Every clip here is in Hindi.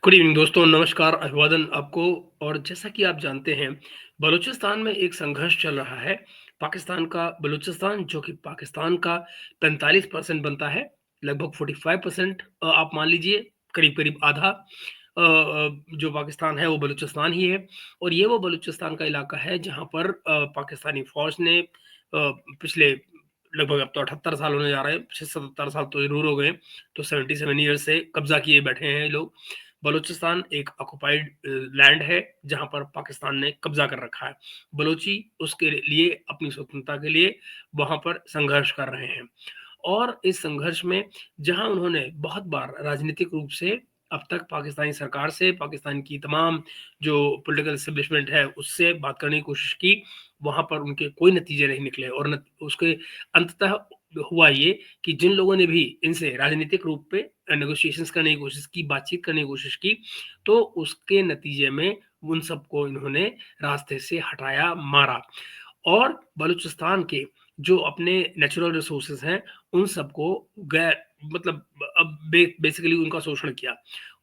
गुड इवनिंग दोस्तों, नमस्कार, अभिवादन आपको। और जैसा कि आप जानते हैं, बलूचिस्तान में एक संघर्ष चल रहा है। पाकिस्तान का बलूचिस्तान, जो कि पाकिस्तान का 45% बनता है, लगभग 45% आप मान लीजिए, करीब-करीब आधा जो पाकिस्तान है वो बलूचिस्तान ही है। और ये वो बलूचिस्तान का इलाका है जहाँ पर पाकिस्तानी फ़ौज ने पिछले लगभग अब तो 78 साल होने जा रहे हैं, 76-77 साल तो ज़रूर हो गए, तो 77 ईयर्स से कब्ज़ा किए बैठे हैं ये लोग। बलूचिस्तान एक ऑक्युपाइड लैंड है जहां पर पाकिस्तान ने कब्जा कर रखा है। बलूची उसके लिए, अपनी स्वतंत्रता के लिए वहां पर संघर्ष कर रहे हैं। और इस संघर्ष में जहां उन्होंने बहुत बार राजनीतिक रूप से अब तक पाकिस्तानी सरकार से, पाकिस्तान की तमाम जो पॉलिटिकल एस्टेब्लिशमेंट है उससे बात करने की कोशिश की, वहां पर उनके कोई नतीजे नहीं निकले। और उसके अंततः हुआ ये कि जिन लोगों ने भी इनसे राजनीतिक रूप पे नेगोशिएशंस करने की कोशिश की, बातचीत करने की कोशिश की, तो उसके नतीजे में उन सबको इन्होंने रास्ते से हटाया, मारा। और बलूचिस्तान के जो अपने नेचुरल रिसोर्सेज हैं, उन सबको गैर मतलब अब बेसिकली उनका शोषण किया।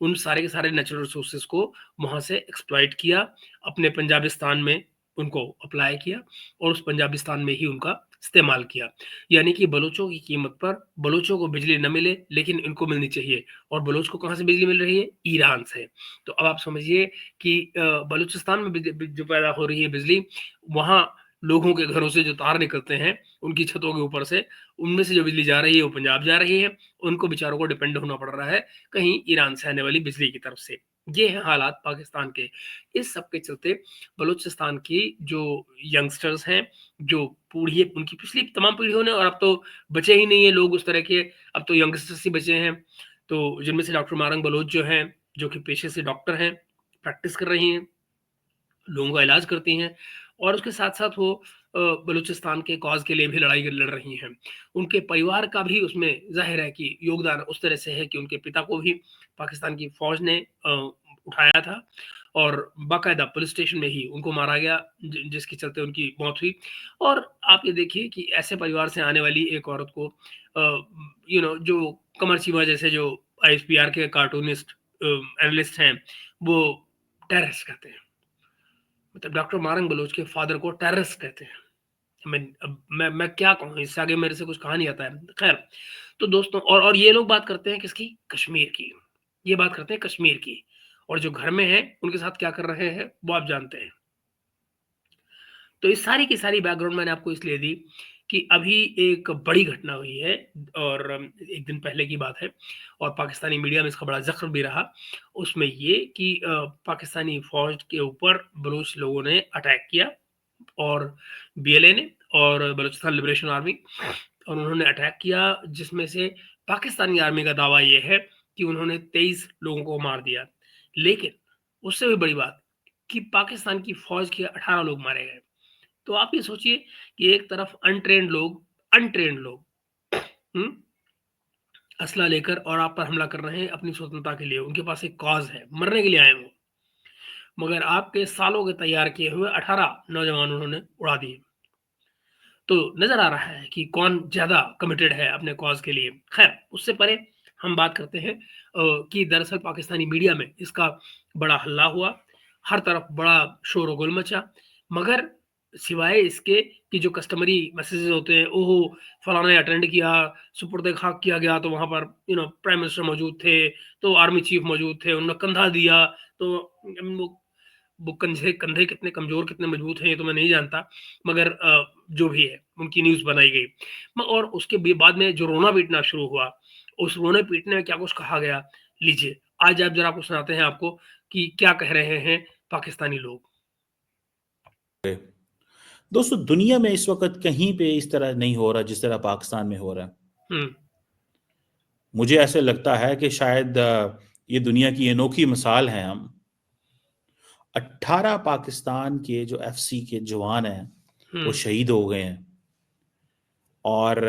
उन सारे के सारे नेचुरल रिसोर्सेज को वहाँ से एक्सप्लॉइट किया, अपने पंजाबिस्तान में उनको अप्लाई किया और उस पंजाबिस्तान में ही उनका इस्तेमाल किया। यानी कि बलूचों की कीमत पर बलूचों को बिजली न मिले, लेकिन इनको मिलनी चाहिए। और बलूच को कहाँ से बिजली मिल रही है? ईरान से। तो अब आप समझिए कि बलूचिस्तान में जो पैदा हो रही है बिजली, वहाँ लोगों के घरों से जो तार निकलते हैं, उनकी छतों के ऊपर से, उनमें से जो बिजली जा रही है वो पंजाब जा रही है। उनको बेचारों को डिपेंड होना पड़ रहा है कहीं ईरान से आने वाली बिजली की तरफ से। ये है हालात पाकिस्तान के। इस सब के चलते बलूचिस्तान की जो यंगस्टर्स हैं, जो पीढ़ी उनकी पिछली तमाम पीढ़ियों ने, और अब तो बचे ही नहीं है लोग उस तरह के, अब तो यंगस्टर्स ही बचे हैं। तो जिनमें से डॉक्टर मारंग बलोच जो हैं, जो कि पेशे से डॉक्टर हैं, प्रैक्टिस कर रही हैं, लोगों का इलाज करती हैं, और उसके साथ-साथ वो बलूचिस्तान के कॉज़ के लिए भी लड़ाई लड़ रही हैं। उनके परिवार का भी उसमें ज़ाहिर है कि योगदान उस तरह से है कि उनके पिता को भी पाकिस्तान की फ़ौज ने उठाया था और बाकायदा पुलिस स्टेशन में ही उनको मारा गया, जिसके चलते उनकी मौत हुई। और आप ये देखिए कि ऐसे परिवार से आने वाली एक औरत को जो कमर चीमा जैसे जो आईएसपीआर के कार्टूनिस्ट एनालिस्ट हैं, वो टेररिस्ट कहते हैं। मतलब डॉक्टर मारंग बलोच के फादर को टेररिस्ट कहते हैं। मैं क्या कहूँ, इससे आगे मेरे से कुछ कहा नहीं जाता है। खैर, तो दोस्तों, और ये लोग बात करते हैं किसकी? कश्मीर की। ये बात करते हैं कश्मीर की, और जो घर में हैं उनके साथ क्या कर रहे हैं वो आप जानते हैं। तो इस सारी की सारी बैकग्राउंड मैंने आपको इसलिए दी कि अभी एक बड़ी घटना हुई है, और एक दिन पहले की बात है, और पाकिस्तानी मीडिया में इसका बड़ा ज़िक्र भी रहा। उसमें ये कि पाकिस्तानी फ़ौज के ऊपर बलूच लोगों ने अटैक किया, और बीएलए ने, और बलूचिस्तान लिबरेशन आर्मी, और उन्होंने अटैक किया, जिसमें से पाकिस्तानी आर्मी का दावा ये है कि उन्होंने 23 लोगों को मार दिया। लेकिन उससे भी बड़ी बात कि पाकिस्तान की फ़ौज के 18 लोग मारे गए। तो आप ये सोचिए कि एक तरफ अनट्रेन्ड लोग हुँ, असला लेकर और आप पर हमला कर रहे हैं अपनी स्वतंत्रता के लिए। उनके पास एक कॉज़ है, मरने के लिए आए हैं वो। मगर आपके सालों के तैयार किए हुए 18 नौजवान उन्होंने उड़ा दिए। तो नज़र आ रहा है कि कौन ज़्यादा कमिटेड है अपने कॉज़ के लिए। ख़ैर, उससे परे हम बात करते हैं कि दरअसल पाकिस्तानी मीडिया में इसका बड़ा हल्ला हुआ, हर तरफ बड़ा शोर-ओ-गुल मचा, मगर सिवाय इसके कि जो कस्टमरी मैसेजेस होते हैं, ओहो! फलाना ने अटेंड किया, सुपुर्द-ए-खाक किया गया, तो वहाँ पर प्राइम मिनिस्टर मौजूद थे, तो आर्मी चीफ मौजूद थे, उन्होंने कंधा दिया, तो वो कंधे कंधे कितने कमज़ोर, कितने मज़बूत हैं, ये तो मैं नहीं जानता, मगर जो भी है, उनकी न्यूज़ बनाई गई। और उसके बाद में जो रोना-पीटना शुरू हुआ, उस रोने-पीटने में क्या कुछ कहा गया, लीजिए, आज आप ज़रा आपको सुनाते हैं आपको कि क्या कह रहे हैं पाकिस्तानी लोग। दोस्तों, दुनिया में इस वक्त कहीं पे इस तरह नहीं हो रहा जिस तरह पाकिस्तान में हो रहा है। हुँ, मुझे ऐसे लगता है कि शायद ये दुनिया की अनोखी मिसाल है हम। 18 पाकिस्तान के जो एफसी के जवान हैं हुँ, वो शहीद हो गए हैं। और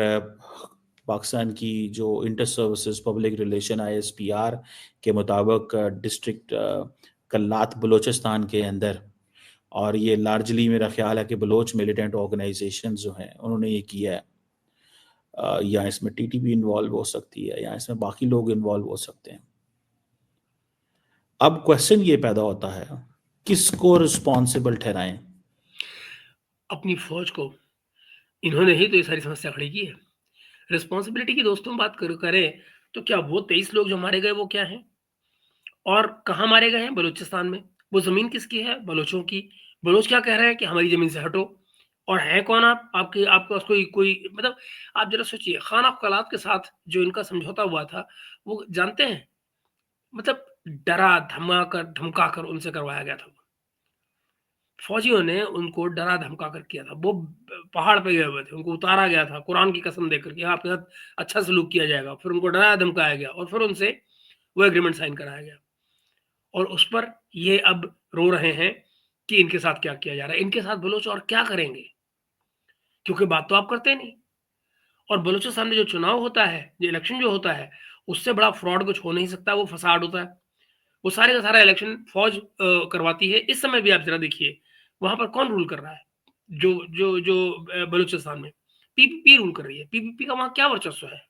पाकिस्तान की जो inter services public relation ISPR के मुताबिक डिस्ट्रिक्ट कल्लात बलूचिस्तान के अंदर, और ये लार्जली मेरा ख्याल है कि बलोच मिलिटेंट ऑर्गेनाइजेशन जो हैं उन्होंने ये किया है। या इसमें टीटीपी इन्वॉल्व हो सकती है या इसमें बाकी लोग इन्वॉल्व हो सकते हैं। अब क्वेश्चन ये पैदा होता है, किसको रिस्पॉन्सिबल ठहराएं? अपनी फौज को। इन्होंने ही तो ये सारी समस्या खड़ी की है। रिस्पॉन्सिबिलिटी की दोस्तों बात करें तो क्या वो 23 लोग जो मारे गए वो क्या हैं? और कहाँ मारे गए हैं? बलूचिस्तान में। वो ज़मीन किसकी है? बलोचों की। बलोच क्या कह रहे हैं कि हमारी ज़मीन से हटो। और हैं कौन आप? आपके पास कोई कोई मतलब आप ज़रा सोचिए, खान अख्तलात के साथ जो इनका समझौता हुआ था, वो जानते हैं? मतलब डरा धमका कर उनसे करवाया गया था। फौजियों ने उनको डरा धमका कर किया था। वो पहाड़ पे गए हुए थे, उनको उतारा गया था कुरान की कसम देकर कि आपके साथ अच्छा सलूक किया जाएगा। फिर उनको डराया धमकाया गया और फिर उनसे वो एग्रीमेंट साइन कराया गया। और उस पर ये अब रो रहे हैं कि इनके साथ क्या किया जा रहा है। इनके साथ बलोच और क्या करेंगे? क्योंकि बात तो आप करते नहीं। और बलूचिस्तान में जो चुनाव होता है, जो इलेक्शन जो होता है, उससे बड़ा फ्रॉड कुछ हो नहीं सकता, वो फसाड होता है। वो सारे का सारा इलेक्शन फौज करवाती है। इस समय भी आप ज़रा देखिए, वहाँ पर कौन रूल कर रहा है? जो जो जो बलूचिस्तान में पीपीपी रूल कर रही है। पीपीपी का वहाँ क्या वर्चस्व है?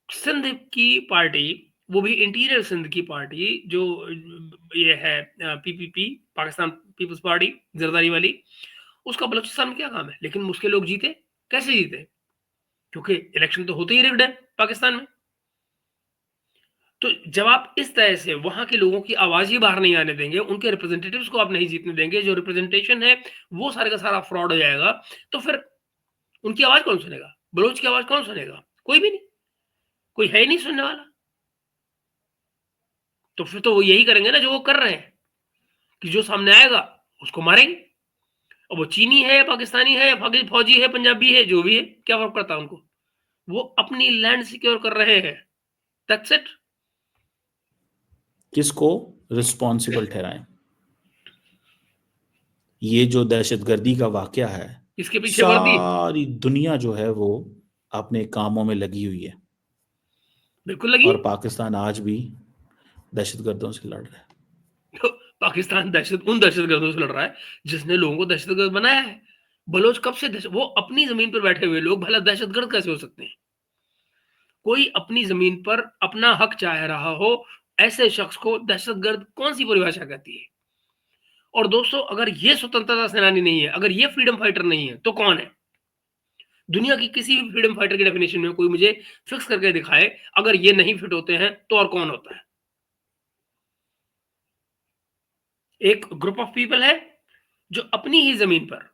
सिंध की पार्टी, वो भी इंटीरियर सिंध की पार्टी जो ये है PPP, Pakistan peoples party, Zardari वाली, उसका बलूचिस्तान में क्या काम है? लेकिन उसके लोग जीते। कैसे जीते? क्योंकि इलेक्शन तो होते ही रिग्ड है पाकिस्तान में। तो जब आप इस तरह से वहाँ के लोगों की आवाज़ ही बाहर नहीं आने देंगे, उनके रिप्रेजेंटेटिव्स को आप नहीं जीतने देंगे, जो रिप्रेजेंटेशन है, वो सारे का सारा फ्रॉड हो जाएगा, तो फिर उनकी आवाज़ कौन सुनेगा? बलूच की आवाज़ कौन सुनेगा? कोई भी नहीं। कोई है ही नहीं सुनने वाला। तो फिर तो वो यही करेंगे ना जो वो कर रहे हैं, कि जो सामने आएगा, उसको मारेंगे। अब वो चीनी है, पाकिस्तानी है, फौजी है, पंजाबी है, जो भी है, क्या फ़र्क पड़ता है उनको? वो अपनी लैंड सिक्योर कर रहे हैं। That's it. किसको रिस्पॉन्सिबल ठहराएं? ये जो दहशतगर्दी का वाकया है, इसके पीछे वर्दी। सारी दुनिया जो है वो अपने कामों में लगी हुई है, बिल्कुल लगी। और पाकिस्तान आज भी दहशतगर्दों से लड़ रहा है। तो पाकिस्तान उन दहशतगर्दों से लड़ रहा है जिसने लोगों को दहशतगर्द बनाया है। बलोच कब से वो अपनी जमीन पर बैठे हुए लोग भला दहशतगर्द कैसे हो सकते हैं? कोई अपनी जमीन पर अपना हक चाह रहा हो, ऐसे शख्स को दहशतगर्द कौन सी परिभाषा कहती है? और दोस्तों, अगर ये स्वतंत्रता सेनानी नहीं है, अगर ये फ्रीडम फाइटर नहीं है, तो कौन है? दुनिया की किसी भी फ्रीडम फाइटर की डेफिनेशन में कोई मुझे फिक्स करके दिखाए, अगर ये नहीं फिट होते हैं तो और कौन होता है? एक ग्रुप ऑफ पीपल है जो अपनी ही जमीन पर,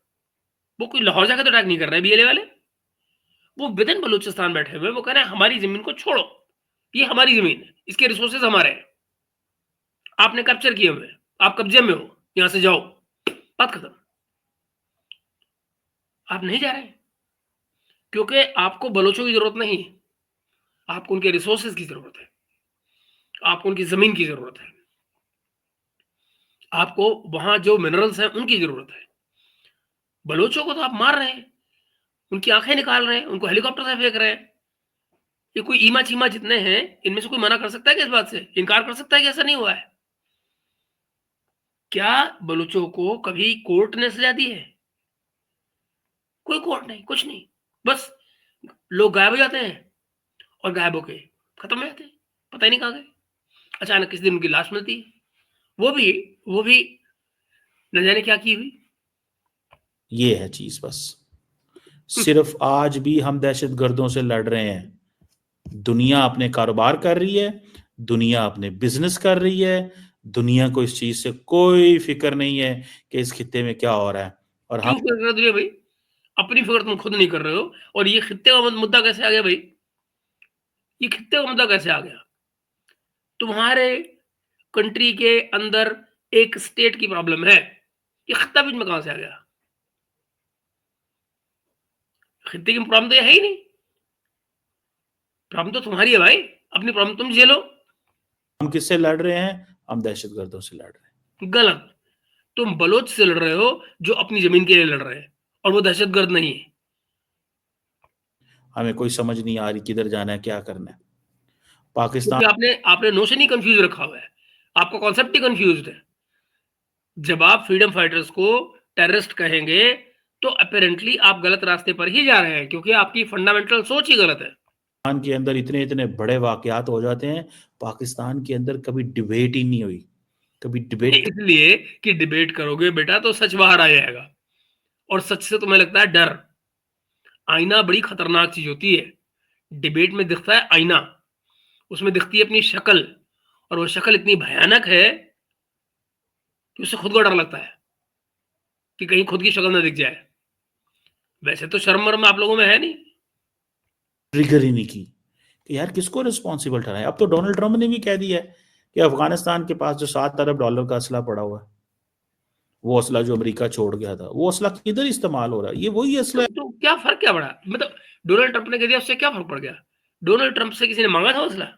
वो कोई लाहौर जाकर तो अटैक नहीं कर रहे हैं बीएलए वाले, वो विद इन बलूचिस्तान बैठे हुए वो कह रहे हैं हमारी जमीन को छोड़ो, ये हमारी जमीन है, इसके रिसोर्सेज हमारे हैं, आपने कैप्चर किए हुए हैं, आप कब्जे में हो, यहां से जाओ, बात खत्म। आप नहीं जा रहे हैं क्योंकि आपको बलोचों की जरूरत नहीं है, आपको उनके रिसोर्सेज की जरूरत है, आपको उनकी जमीन की जरूरत है, आपको वहां जो मिनरल्स हैं उनकी जरूरत है। बलोचों को तो आप मार रहे हैं, उनकी आंखें निकाल रहे हैं, उनको हेलीकॉप्टर से फेंक रहे हैं। ये कोई ईमा चीमा जितने हैं, इनमें से कोई मना कर सकता है कि इस बात से इनकार कर सकता है कि ऐसा नहीं हुआ है? क्या बलूचों को कभी कोर्ट ने सजा दी है? कोई कोर्ट नहीं, कुछ नहीं। बस लोग गायब हो जाते हैं और गायब होके खत्म हो जाते हैं, पता ही नहीं कहाँ गए। अचानक किसी दिन उनकी लाश मिलती है, वो भी न जाने क्या की हुई। ये है चीज बस। सिर्फ आज भी हम दहशतगर्दों से लड़ रहे हैं। दुनिया अपने कारोबार कर रही है, दुनिया अपने बिजनेस कर रही है, दुनिया को इस चीज से कोई फिक्र नहीं है कि इस खित्ते में क्या हो रहा है। और हम क्यों फिक्र कर रही है भाई? अपनी फिक्र तुम खुद नहीं कर रहे हो। और ये खित्ते का मुद्दा कैसे आ गया भाई? ये खित्ते का मुद्दा कैसे आ गया? तुम्हारे कंट्री के अंदर एक स्टेट की प्रॉब्लम है, ये खित्ता बीच में कहां से आ गया? खित्ते की प्रॉब्लम तो ये है ही नहीं। प्रॉब्लम तो तुम्हारी है भाई, अपनी प्रॉब्लम तुम झेलो। किससे लड़ रहे हैं? हम दहशतगर्दों से लड़ रहे हैं। गलत। तुम बलोच से लड़ रहे हो जो अपनी जमीन के लिए लड़ रहे हैं, और वो दहशतगर्द नहीं है। हमें कोई समझ नहीं आ रही किधर जाना है, क्या करना है। पाकिस्तान क्योंकि आपने आपने नोशन ही कंफ्यूज रखा हुआ है, आपका कॉन्सेप्ट ही कंफ्यूज है। जब आप फ्रीडम फाइटर्स को टेररिस्ट कहेंगे तो अपेरेंटली आप गलत रास्ते पर ही जा रहे हैं, क्योंकि आपकी फंडामेंटल सोच ही गलत है। के अंदर इतने इतने बड़े वाकयात हो जाते हैं, पाकिस्तान के अंदर कभी डिबेट ही नहीं हुई, कभी डिबेट। इसलिए कि डिबेट करोगे बेटा तो सच बाहर आ जाएगा, और सच से तुम्हें लगता है डर। आईना बड़ी खतरनाक चीज होती है। डिबेट में दिखता है आईना, उसमें दिखती है अपनी शक्ल, और वो शक्ल इतनी भयानक है कि उससे खुद को डर लगता है कि कहीं खुद की शक्ल ना दिख जाए। वैसे तो शर्म वर्म आप लोगों में है नहीं। ट्रिगर ही नहीं की कि यार किसको रिस्पॉन्सिबल ठहराएं। अब तो डोनाल्ड ट्रंप ने भी कह दिया है कि अफगानिस्तान के पास जो $7 अरब का असला पड़ा हुआ है, वो असला जो अमेरिका छोड़ गया था, वो असला किधर इस्तेमाल हो रहा है? ये वही असला है। तो क्या फर्क क्या पड़ा? मतलब डोनाल्ड ट्रंप ने कह दिया, उससे क्या फर्क पड़ गया? डोनाल्ड ट्रंप से किसी ने मांगा था असला?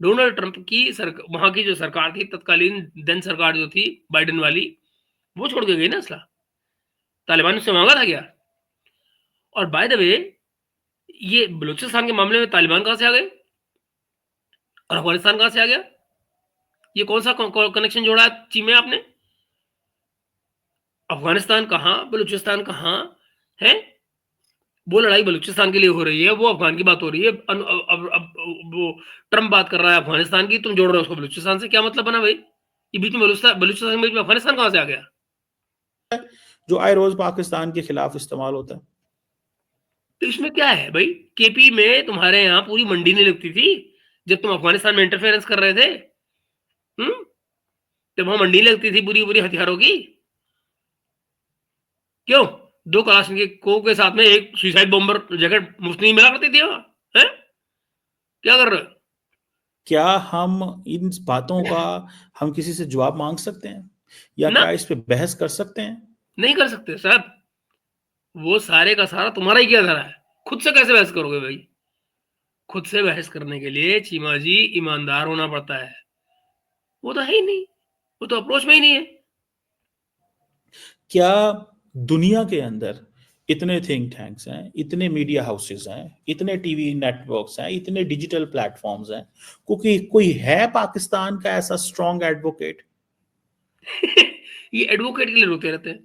डोनाल्ड ट्रंप की वहां की जो सरकार थी तत्कालीन, देन सरकार जो थी बाइडेन वाली, वो छोड़ के गई ना असला। तालिबान ने उससे मांगा था क्या? और बाय द वे, ये बलूचिस्तान के मामले में तालिबान कहां से आ गए और अफगानिस्तान कहां से आ गया? ये कौन सा कनेक्शन जोड़ा है चीन में आपने? अफगानिस्तान कहां, बलूचिस्तान कहां है? वो लड़ाई बलूचिस्तान के लिए हो रही है, वो अफगान की बात हो रही है। अब वो ट्रंप बात कर रहा है अफगानिस्तान की, तुम जोड़ रहे हो उसको बलूचिस्तान से, क्या मतलब बना भाई? ये बीच में बलूचिस्तान के बीच में अफगानिस्तान कहां से आ गया? जो आए रोज पाकिस्तान के खिलाफ इस्तेमाल होता है। तो इसमें क्या है भाई? केपी में तुम्हारे यहाँ पूरी मंडी नहीं लगती थी जब तुम अफगानिस्तान में इंटरफेरेंस कर रहे थे? जब वहां मंडी लगती थी पूरी पूरी हथियारों की? क्यों? 2 कलाशनिकोव के साथ में एक सुसाइड बॉम्बर जैकेट मुफ्त नहीं मिला करती थी वहां? है? क्या कर रहे हो? क्या हम इन बातों का हम किसी से जवाब मांग सकते हैं, या ना, क्या इस पे बहस कर सकते हैं? नहीं कर सकते साहब। वो सारे का सारा तुम्हारा ही किया धरा है। खुद से कैसे बहस करोगे भाई? खुद से बहस करने के लिए चीमा जी ईमानदार होना पड़ता है। वो तो है ही नहीं, वो तो अप्रोच में ही नहीं है। क्या दुनिया के अंदर इतने थिंक टैंक्स हैं, इतने मीडिया हाउसेस हैं, इतने टीवी नेटवर्क्स हैं, इतने डिजिटल प्लेटफॉर्म्स हैं, क्योंकि कोई है पाकिस्तान का ऐसा स्ट्रॉन्ग एडवोकेट? ये एडवोकेट के लिए रोते रहते हैं।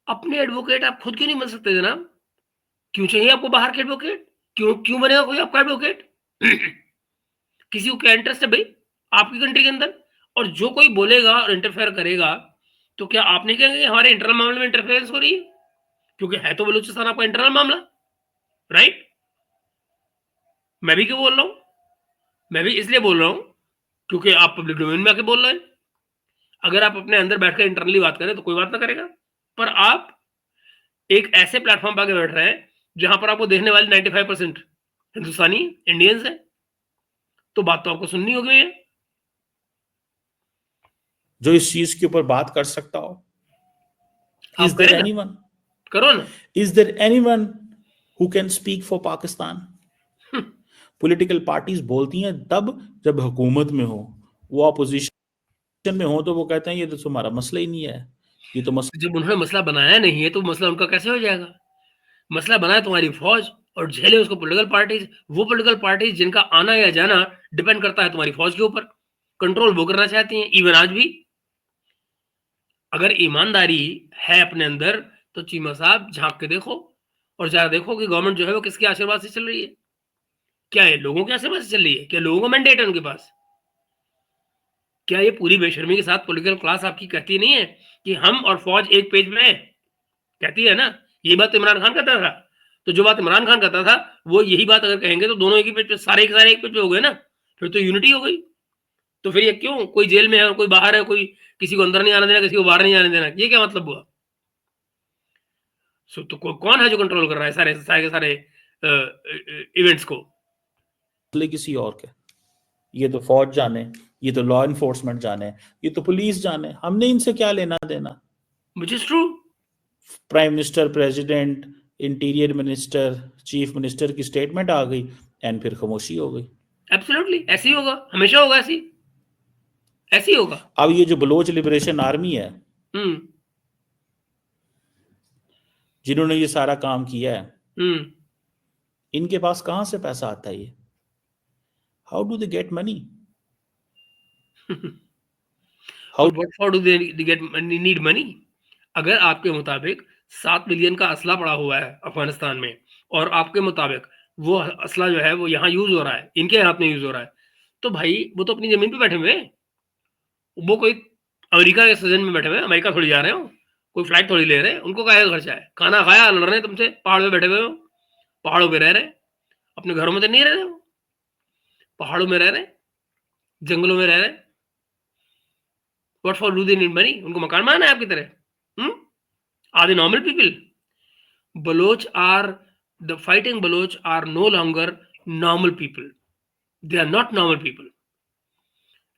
अपने एडवोकेट आप खुद क्यों नहीं बन सकते जनाब? क्यों चाहिए आपको बाहर के एडवोकेट? क्यों क्यों बनेगा कोई आपका एडवोकेट? किसी को क्या इंटरेस्ट है भाई आपकी कंट्री के अंदर? और जो कोई बोलेगा और इंटरफेयर करेगा, तो क्या आपने कहेंगे हमारे इंटरनल मामले में इंटरफेरेंस हो रही है? क्योंकि है तो बलूचिस्तान आपका इंटरनल मामला, राइट? मैं भी क्यों बोल रहा हूं? मैं भी इसलिए बोल रहा हूं क्योंकि आप पब्लिक डोमेन में आके बोल रहे हैं। अगर आप अपने अंदर बैठकर इंटरनली बात करें तो कोई बात ना करेगा, पर आप एक ऐसे प्लेटफॉर्म पर आके बैठ रहे हैं जहां पर आपको देखने वाले 95% हिंदुस्तानी इंडियंस हैं, तो बात तो आपको सुननी होगी है। जो इस चीज के ऊपर बात कर सकता हो? इज आप देयर करें ना, एनीवन? करो ना। Is there anyone who can speak for Pakistan? Political parties बोलती हैं तब जब हुकूमत में हो, वो अपोजिशन में हो तो वो कहते हैं ये तो तुम्हारा मसला ही नहीं है, ये तो मसला। जब उन्होंने मसला बनाया नहीं है तो मसला उनका कैसे हो जाएगा? मसला बनाया तुम्हारी फौज और झेले उसको पॉलिटिकल पार्टीज। वो पॉलिटिकल पार्टीज जिनका आना या जाना डिपेंड करता है तुम्हारी फौज के ऊपर, कंट्रोल वो करना चाहती हैं इवन आज भी। अगर ईमानदारी है अपने अंदर तो चीमा साहब झांक के देखो, और जरा देखो कि गवर्नमेंट जो है वो किसके आशीर्वाद से चल रही है। क्या है लोगों के आशीर्वाद से चल रही है? क्या लोगों का मैंडेट है उनके पास? क्या ये पूरी बेशर्मी के साथ पॉलिटिकल क्लास आपकी कहती नहीं है कि हम और फौज एक पेज में है? कहती है ना? यही बात तो इमरान खान कहता था। तो जो बात इमरान खान कहता था वो यही बात अगर कहेंगे तो दोनों एक ही पेज पे, सारे के सारे एक पेज पे हो गए ना, फिर तो यूनिटी हो गई। तो फिर ये क्यों कोई जेल में है और कोई बाहर है, कोई किसी को अंदर नहीं आने देना, किसी को बाहर नहीं आने देना, ये क्या मतलब हुआ? सो तो कौन है जो कंट्रोल कर रहा है सारे सारे के सारे इवेंट्स को? किसी और के, ये तो फौज जाने, ये तो लॉ इन्फोर्समेंट जाने, ये तो पुलिस जाने, हमने इनसे क्या लेना देना? Which is true. Prime minister, president, interior minister, chief minister की स्टेटमेंट आ गई एंड फिर खामोशी हो गई। एब्सोल्युटली ऐसे ही होगा, हमेशा होगा, ऐसी ऐसे ही होगा। अब ये जो बलोच लिबरेशन आर्मी है, हम्म। जिन्होंने ये सारा काम किया है, हम्म। इनके पास कहां से पैसा आता है? ये how do they get money? How? और what for do they get need money? अगर आपके मुताबिक 7 मिलियन का असला पड़ा हुआ है अफगानिस्तान में, और आपके मुताबिक वो असला जो है वो यहाँ यूज हो रहा है, इनके हाथ में यूज हो रहा है, तो भाई वो तो अपनी ज़मीन पे बैठे हुए हैं। वो कोई अमेरिका के सीज़न में बैठे हुए हैं, अमेरिका थोड़ी जा रहे हो, कोई फ्लाइट थोड़ी ले रहे हैं, उनको काहे का खर्चा है? खाना खाया, लड़ रहे हैं तुमसे, पहाड़ पे बैठे हुए हो, पहाड़ों पे रह रहे हैं, अपने घरों में तो नहीं रह रहे वो, पहाड़ों में रह रहे हैं, जंगलों में रह रहे हैं। What for do they need money? उनको मकान बनाना है आपकी तरह? हुँ? Are they normal people? Baloch are the fighting Baloch are no longer normal people. They are not normal people.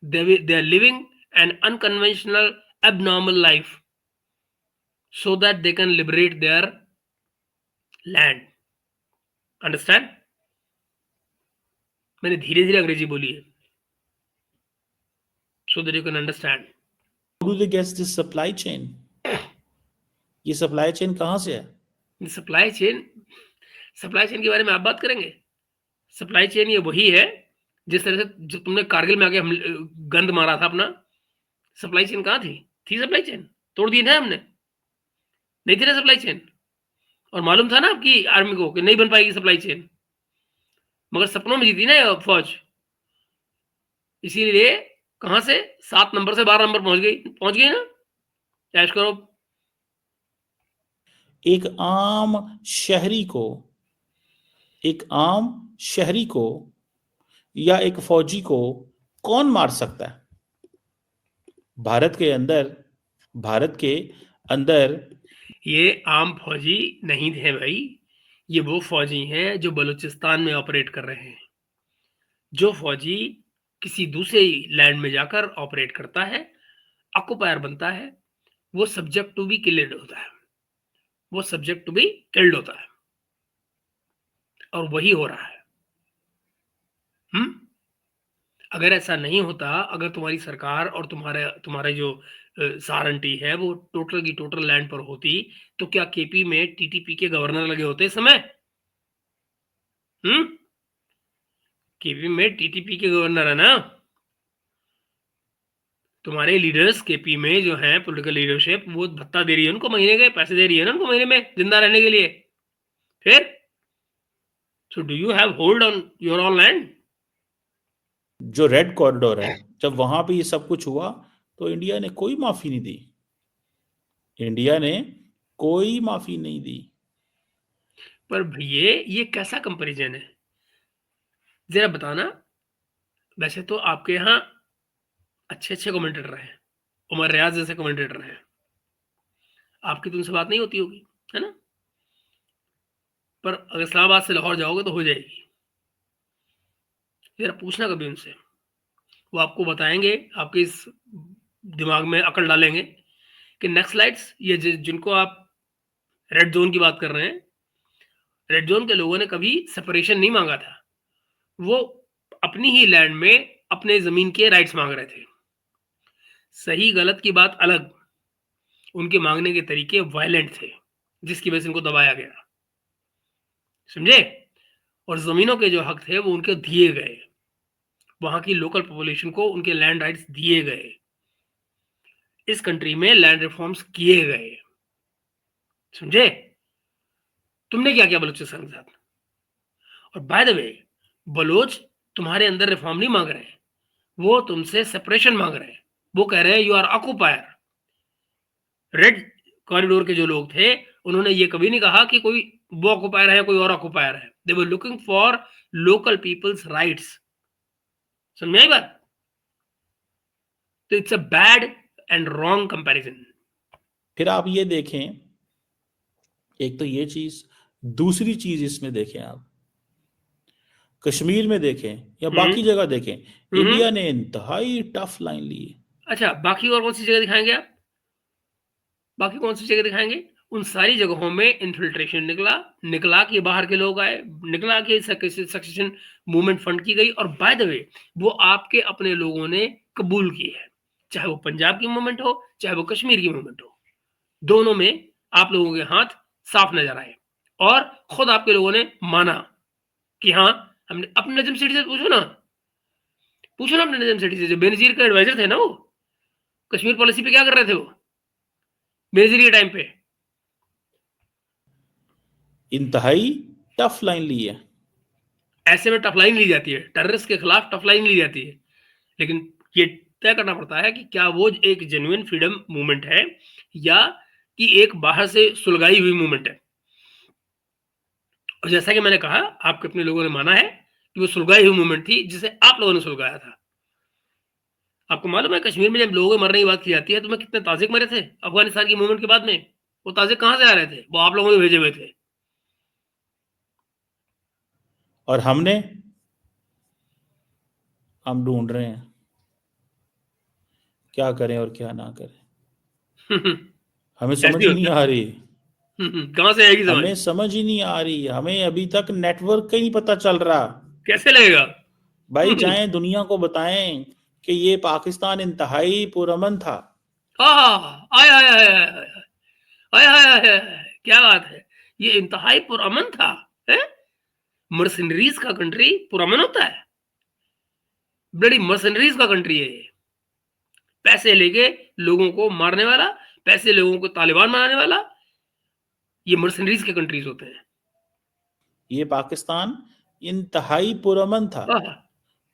They are living an unconventional, abnormal life so that they can liberate their land. Understand? मैंने धीरे धीरे अंग्रेजी बोली है so that you can understand. How do they get this supply chain? ये सप्लाई चेन कहाँ से है? सप्लाई चेन के बारे में आप बात करेंगे? सप्लाई चेन ये वही है जिस तरह से जो तुमने कारगिल में आके गंद मारा था अपना, सप्लाई चेन कहाँ थी सप्लाई चेन? तोड़ दी ना हमने, नहीं थी ना सप्लाई चेन। और मालूम था ना आपकी आर्मी को कि नहीं बन पाएगी सप्लाई चेन, मगर सपनों में जीती ना ये फौज। इसीलिए कहां से 7 नंबर से 12 नंबर पहुंच गई ना। ऐश करो। एक आम शहरी को या एक फौजी को कौन मार सकता है? भारत के अंदर ये आम फौजी नहीं थे भाई, ये वो फौजी हैं जो बलूचिस्तान में ऑपरेट कर रहे हैं। जो फौजी किसी दूसरे लैंड में जाकर ऑपरेट करता है, ऑक्युपायर बनता है, वो सब्जेक्ट टू बी किल्ड होता है, वो सब्जेक्ट टू बी किल्ड होता है। और वही हो रहा है। अगर ऐसा नहीं होता, अगर तुम्हारी सरकार और तुम्हारे जो सारंटी है वो टोटल की टोटल लैंड पर होती, तो क्या केपी में टीटीपी के गवर्नर लगे होते इस समय? केपी में टीटीपी के गवर्नर है ना। तुम्हारे लीडर्स केपी में जो है पॉलिटिकल लीडरशिप, वो भत्ता दे रही है उनको, महीने के पैसे दे रही है ना उनको महीने में जिंदा रहने के लिए। फिर so do you have hold on your on land? जो रेड कॉरिडोर है, जब वहां पे ये सब कुछ हुआ तो इंडिया ने कोई माफी नहीं दी। पर भैया ये कैसा कंपैरिजन है, जरा बताना। वैसे तो आपके यहाँ अच्छे अच्छे कमेंटेटर हैं, उमर रियाज जैसे कमेंटेटर हैं, आपकी तो उनसे बात नहीं होती होगी, है ना? पर अगर इस्लामाबाद से लाहौर जाओगे तो हो जाएगी। जरा पूछना कभी उनसे, वो आपको बताएंगे, आपके इस दिमाग में अकल डालेंगे कि नक्सलाइट्स ये जिनको आप रेड जोन की बात कर रहे हैं, रेड जोन के लोगों ने कभी सेपरेशन नहीं मांगा था। वो अपनी ही लैंड में अपने जमीन के राइट्स मांग रहे थे। सही गलत की बात अलग, उनके मांगने के तरीके वायलेंट थे, जिसकी वजह से उनको दबाया गया, समझे? और जमीनों के जो हक थे वो उनको दिए गए, वहां की लोकल पॉपुलेशन को उनके लैंड राइट्स दिए गए, इस कंट्री में लैंड रिफॉर्म्स किए गए, समझे? तुमने क्या किया बलूचिस्तान के साथ? और बाय द वे, बलोच तुम्हारे अंदर रिफॉर्म नहीं मांग रहे हैं, वो तुमसे सेपरेशन मांग रहे हैं। वो कह रहे हैं यू आर ऑक्युपायर। रेड कॉरिडोर के जो लोग थे, उन्होंने ये कभी नहीं कहा कि कोई वो ऑक्युपायर है, कोई और ऑक्युपायर है। They were looking for local peoples rights. समझ में आई बात? तो it's a bad and wrong comparison. फिर आप ये देखें, एक तो ये चीज, दूसरी चीज इसमें देखें, आप कश्मीर में देखें या बाकी जगह देखें, इंडिया ने इंतहाई टफ लाइन ली है। अच्छा, बाकी और कौन सी जगह दिखाएंगे आप? बाकी कौन सी जगह दिखाएंगे? उन सारी जगहों में इन्फिल्ट्रेशन निकला कि बाहर के लोग आए, निकला कि सक्सेशन मूवमेंट फंड की गई। और बाय द वे, वो आपके अपने लोगों ने कबूल की है, चाहे वो पंजाब की मूवमेंट हो, चाहे वो कश्मीर की मूवमेंट हो, दोनों में आप लोगों के हाथ साफ नजर आए। और खुद आपके लोगों ने माना कि हाँ, हमने अपने नजम सेठी से पूछो ना अपने नजम सेठी से, जो बेनजीर का एडवाइजर थे ना, वो कश्मीर पॉलिसी पे क्या कर रहे थे वो बेनजीर के टाइम पे? इंतहाई टफ लाइन ली है। ऐसे में टफ लाइन ली जाती है, टेररिस्ट के खिलाफ टफ लाइन ली जाती है। लेकिन ये तय करना पड़ता है कि क्या वो एक जेन्युइन फ्रीडम मूवमेंट है या कि एक बाहर से सुलगाई हुई मूवमेंट है। और जैसा कि मैंने कहा, आपके अपने लोगों ने माना है कि वो सुलगाई हुई मूवमेंट थी जिसे आप लोगों ने सुलगाया था। आपको मालूम है कश्मीर में जब लोगों के मरने की बात की जाती है तो मैं कितने ताजिक मरे थे अफगानिस्तान की मूवमेंट के बाद में? वो ताजिक कहाँ से आ रहे थे? वो आप लोगों ने भेजे हुए थे। और हम ढूंढ रहे हैं क्या करें और क्या ना करें। हमें समझ ऐसे ही नहीं होता आ रही, है। कहाँ से आएगी समझ? हमें समझ ही नहीं आ रही, हमें अभी तक नेटवर्क का ही नहीं पता चल रहा। कैसे लगेगा? भाई जाएं दुनिया को बताएं कि ये पाकिस्तान इंतहाई पुरअमन था। हाँ, आय हाय हाय हाय हाय हाय हाय हाय, क्या बात है! ये इंतहाई पुरअमन था, हैं? मर्सिनरीज का कंट्री पुरअमन होता है? ब्लडी मर्सिनरीज का कंट्री है ये। पैसे लेके लोगों को मारने वाला, पैसे लोगों को तालिबान बनाने वाला, ये मर्सिनरीज के कंट्रीज होते हैं। ये पाकिस्तान इंतहाई पुरअमन था। आहा,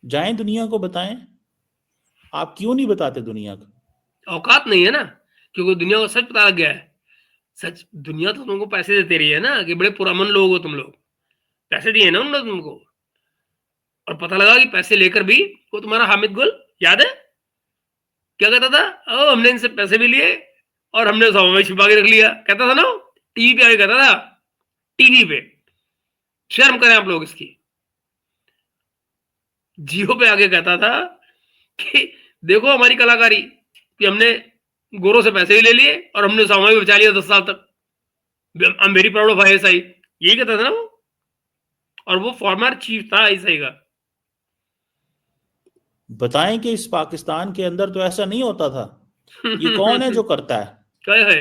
जाएं दुनिया को बताएं। आप क्यों नहीं बताते दुनिया को? औकात नहीं है ना, क्योंकि दुनिया को सच पता लग गया है। सच दुनिया तो तुमको पैसे देते रही है ना कि बड़े पुरअमन लोग हो तुम लोग। पैसे दिए ना उन्होंने तुमको, और पता लगा कि पैसे लेकर भी वो तुम्हारा हामिद गुल याद है? क्या कहता था? हमने इनसे पैसे भी लिए और हमने उस हवा में छिपा के रख लिया। कहता था ना वो, टीवी पे आके कहता था, टीवी पे। शर्म करें आप लोग इसकी। जियो पे आके कहता था कि देखो हमारी कलाकारी, कि हमने गोरों से पैसे ही ले लिए और हमने सामा भी बचा लिया 10 साल तक। I am very proud of ISI, यही कहता था ना वो। और वो फॉर्मर चीफ था आईएसआई का। बताएं कि इस पाकिस्तान के अंदर तो ऐसा नहीं होता था। ये कौन है जो करता है? क्या है?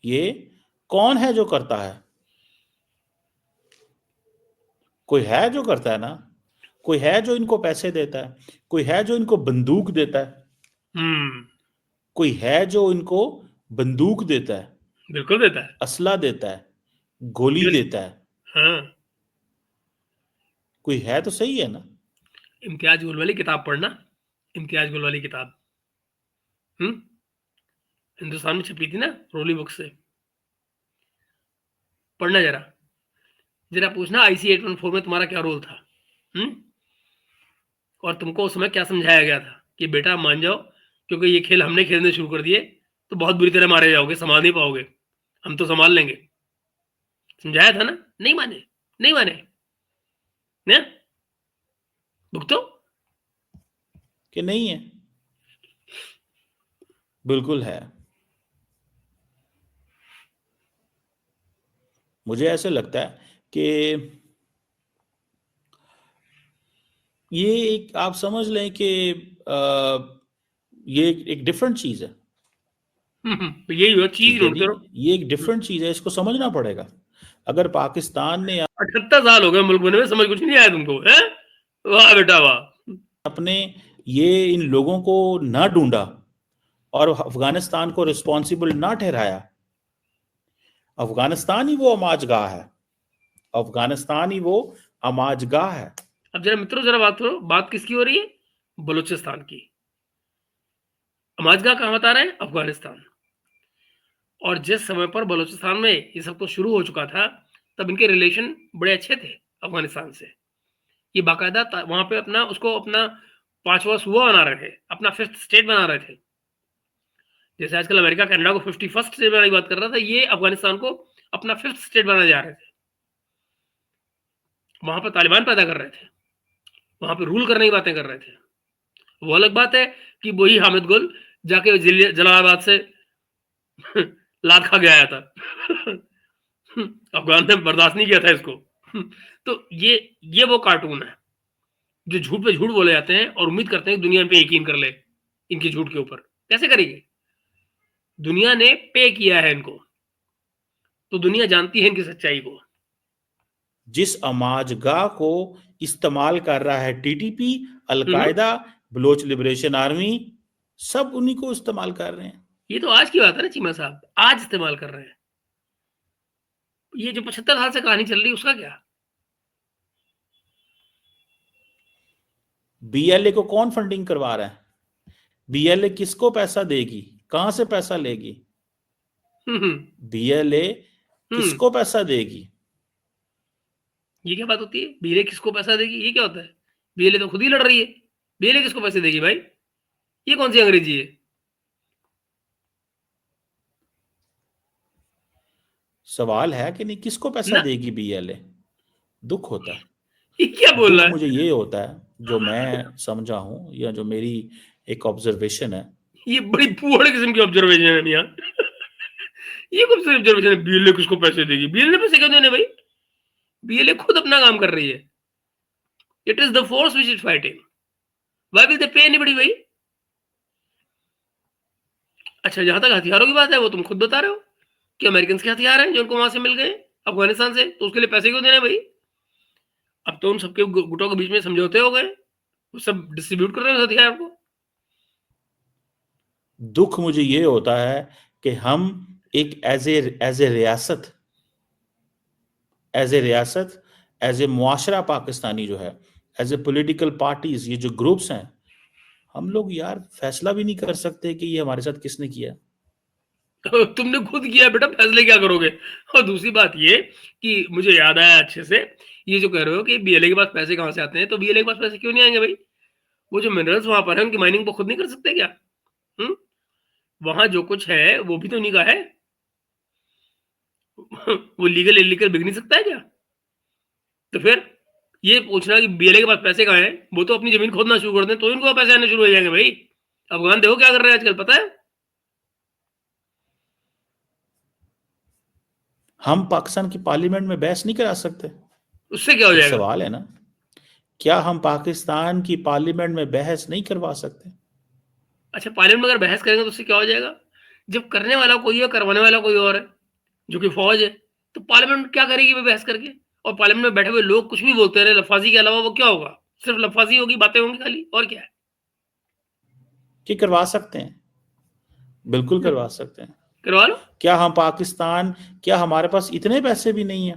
ये कौन है जो करता है? कोई है जो करता है ना, कोई है जो इनको पैसे देता है, कोई है जो इनको बंदूक देता है, हम्म, कोई है जो इनको बंदूक देता है, बिल्कुल देता है। असला देता है, गोली क्यों नहीं? देता है। हाँ, कोई है तो सही है ना। इम्तियाज गुल वाली किताब पढ़ना, इम्तियाज गुल वाली किताब। हम्म, हिंदुस्तान में छपी थी ना रोली बुक से, पढ़ना जरा। जरा पूछना आईसी 814 में तुम्हारा क्या रोल था। हम्म, और तुमको उस समय क्या समझाया गया था कि बेटा मान जाओ, क्योंकि ये खेल हमने खेलने शुरू कर दिए तो बहुत बुरी तरह मारे जाओगे, संभाल नहीं पाओगे, हम तो संभाल लेंगे। समझाया था ना? नहीं माने, नहीं माने ना, भुगतो। कि नहीं है? बिल्कुल है। मुझे ऐसे लगता है कि ये एक आप समझ लें कि ये एक डिफरेंट चीज है। तो यही हो, चीज ठीक है ढूंढते नहीं, रहो। ये एक डिफरेंट चीज है, इसको समझना पड़ेगा। अगर पाकिस्तान ने 78 साल हो गए मुल्क बने में, समझ कुछ नहीं आया तुमको है? वाह बेटा वाह। अपने ये इन लोगों को ना ढूंढा और अफगानिस्तान को रिस्पॉन्सिबल ना ठहराया, अफगानिस्तान ही वो अमाजगाह है, अफगानिस्तान ही वो अमाजगाह है। अब जरा मित्रों जरा बात करो, बात किसकी हो रही है? बलूचिस्तान की। अमाजगा कहाँ बता रहे हैं? अफगानिस्तान। और जिस समय पर बलूचिस्तान में ये सब कुछ शुरू हो चुका था, तब इनके रिलेशन बड़े अच्छे थे अफगानिस्तान से। ये बाकायदा वहां पे अपना उसको अपना पांचवा सूबा बना रहे थे, अपना फिफ्थ स्टेट बना रहे थे। जैसे आजकल अमेरिका कनाडा को 51st स्टेट बनाने की बात कर रहा था, ये अफगानिस्तान को अपना फिफ्थ स्टेट बनाने जा रहे थे। वहां पर तालिबान पैदा कर रहे थे, वहां पे रूल करने की बातें कर रहे थे। वो अलग बात है कि वही हामिद गुल जाके जलालाबाद से लात खा के आया था। अफगान ने बर्दाश्त नहीं किया था इसको। तो ये वो कार्टून है जो झूठ पे झूठ बोले जाते हैं और उम्मीद करते हैं कि दुनिया पे यकीन कर ले इनके झूठ के ऊपर। कैसे करेंगे? दुनिया ने पे किया है इनको, तो दुनिया जानती है इनकी सच्चाई को। जिस अमाजगाह को इस्तेमाल कर रहा है टीटीपी, हम्म, अलकायदा, बलोच लिबरेशन आर्मी, सब उन्हीं को इस्तेमाल कर रहे हैं। ये तो आज की बात है ना चीमा साहब, आज इस्तेमाल कर रहे हैं। ये जो 75 साल से कहानी चल रही है उसका क्या? बीएलए को कौन फंडिंग करवा रहा है? बीएलए किसको पैसा देगी? कहां से पैसा लेगी? हम्म बीएलए हम्म किसको पैसा देगी? ये क्या बात होती है? बीएलए किसको पैसा देगी? ये क्या होता है? बीएलए तो खुद ही लड़ रही है, बीएलए किसको पैसे देगी भाई? ये कौन सी अंग्रेजी है? सवाल है कि नहीं, किसको पैसा ना, देगी बीएलए? दुख होता है। ये क्या बोल रहा दुख है? मुझे ये होता है, जो मैं समझा हूं या जो मेरी एक ऑब्जर्वेशन है। ये बड़ी फूहड़ किस्म की ऑब्जर्वेशन है यार। ये कौन सी ऑब्जर्वेशन है? बीएलए किसको पैसे देगी? बीएलए पैसे क्यों देने भाई? बीएलए खुद अपना काम कर रही है। It is the force which is fighting. Why will they पे एनीबॉडी भाई? अच्छा, जहां तक हथियारों की बात है, वो तुम खुद बता रहे हो कि अमेरिकन के हथियार हैं जो उनको वहां से मिल गए अफगानिस्तान से, तो उसके लिए पैसे क्यों देने भाई? अब तो उन सबके गुटों के बीच में समझौते हो गए, वो सब डिस्ट्रीब्यूट कर रहे हैं उस हथियार को। दुख मुझे ये होता है कि हम एक एज ए रियासत, एज ए मुआशरा पाकिस्तानी जो है, एज ए पॉलिटिकल पार्टीज, ये जो ग्रुप्स हैं, हम लोग यार फैसला भी नहीं कर सकते कि ये हमारे साथ किसने किया। तुमने खुद किया बेटा, फैसले क्या करोगे? और दूसरी बात ये कि मुझे याद आया अच्छे से, ये जो कह रहे हो कि बीएलए के पास पैसे कहां से आते हैं, तो बीएलए के पास पैसे क्यों नहीं आएंगे भाई? वो जो मिनरल्स वहां पर है, उनकी माइनिंग वो खुद नहीं कर सकते क्या? हम्म वहां जो कुछ है वो भी तो उन्हीं का है। वो लीगल इलीगल बिक नहीं सकता है क्या? तो फिर ये पूछना कि बीएलए के पास पैसे कहाँ हैं, वो तो अपनी जमीन खोदना शुरू कर दें तो इनको पैसे आने शुरू हो जाएंगे भाई। अफगान देखो क्या कर रहे हैं आजकल, पता है? हम पाकिस्तान की पार्लियामेंट में बहस नहीं करा सकते? उससे क्या हो एक जाएगा? सवाल है ना, क्या हम पाकिस्तान की पार्लियामेंट में बहस नहीं करवा सकते? अच्छा, पार्लियामेंट में अगर बहस करेंगे तो उससे क्या हो जाएगा? जब करने वाला कोई है, करवाने वाला कोई और है, जो कि फौज है, तो पार्लियामेंट क्या करेगी वो बहस करके? और पार्लियामेंट में बैठे हुए लोग कुछ भी बोलते रहे, लफाजी के अलावा वो क्या होगा? सिर्फ लफाजी होगी, बातें होंगी खाली, और क्या है? कि करवा सकते हैं, बिल्कुल करवा सकते हैं। करवा लो। क्या हमारे पास इतने पैसे भी नहीं है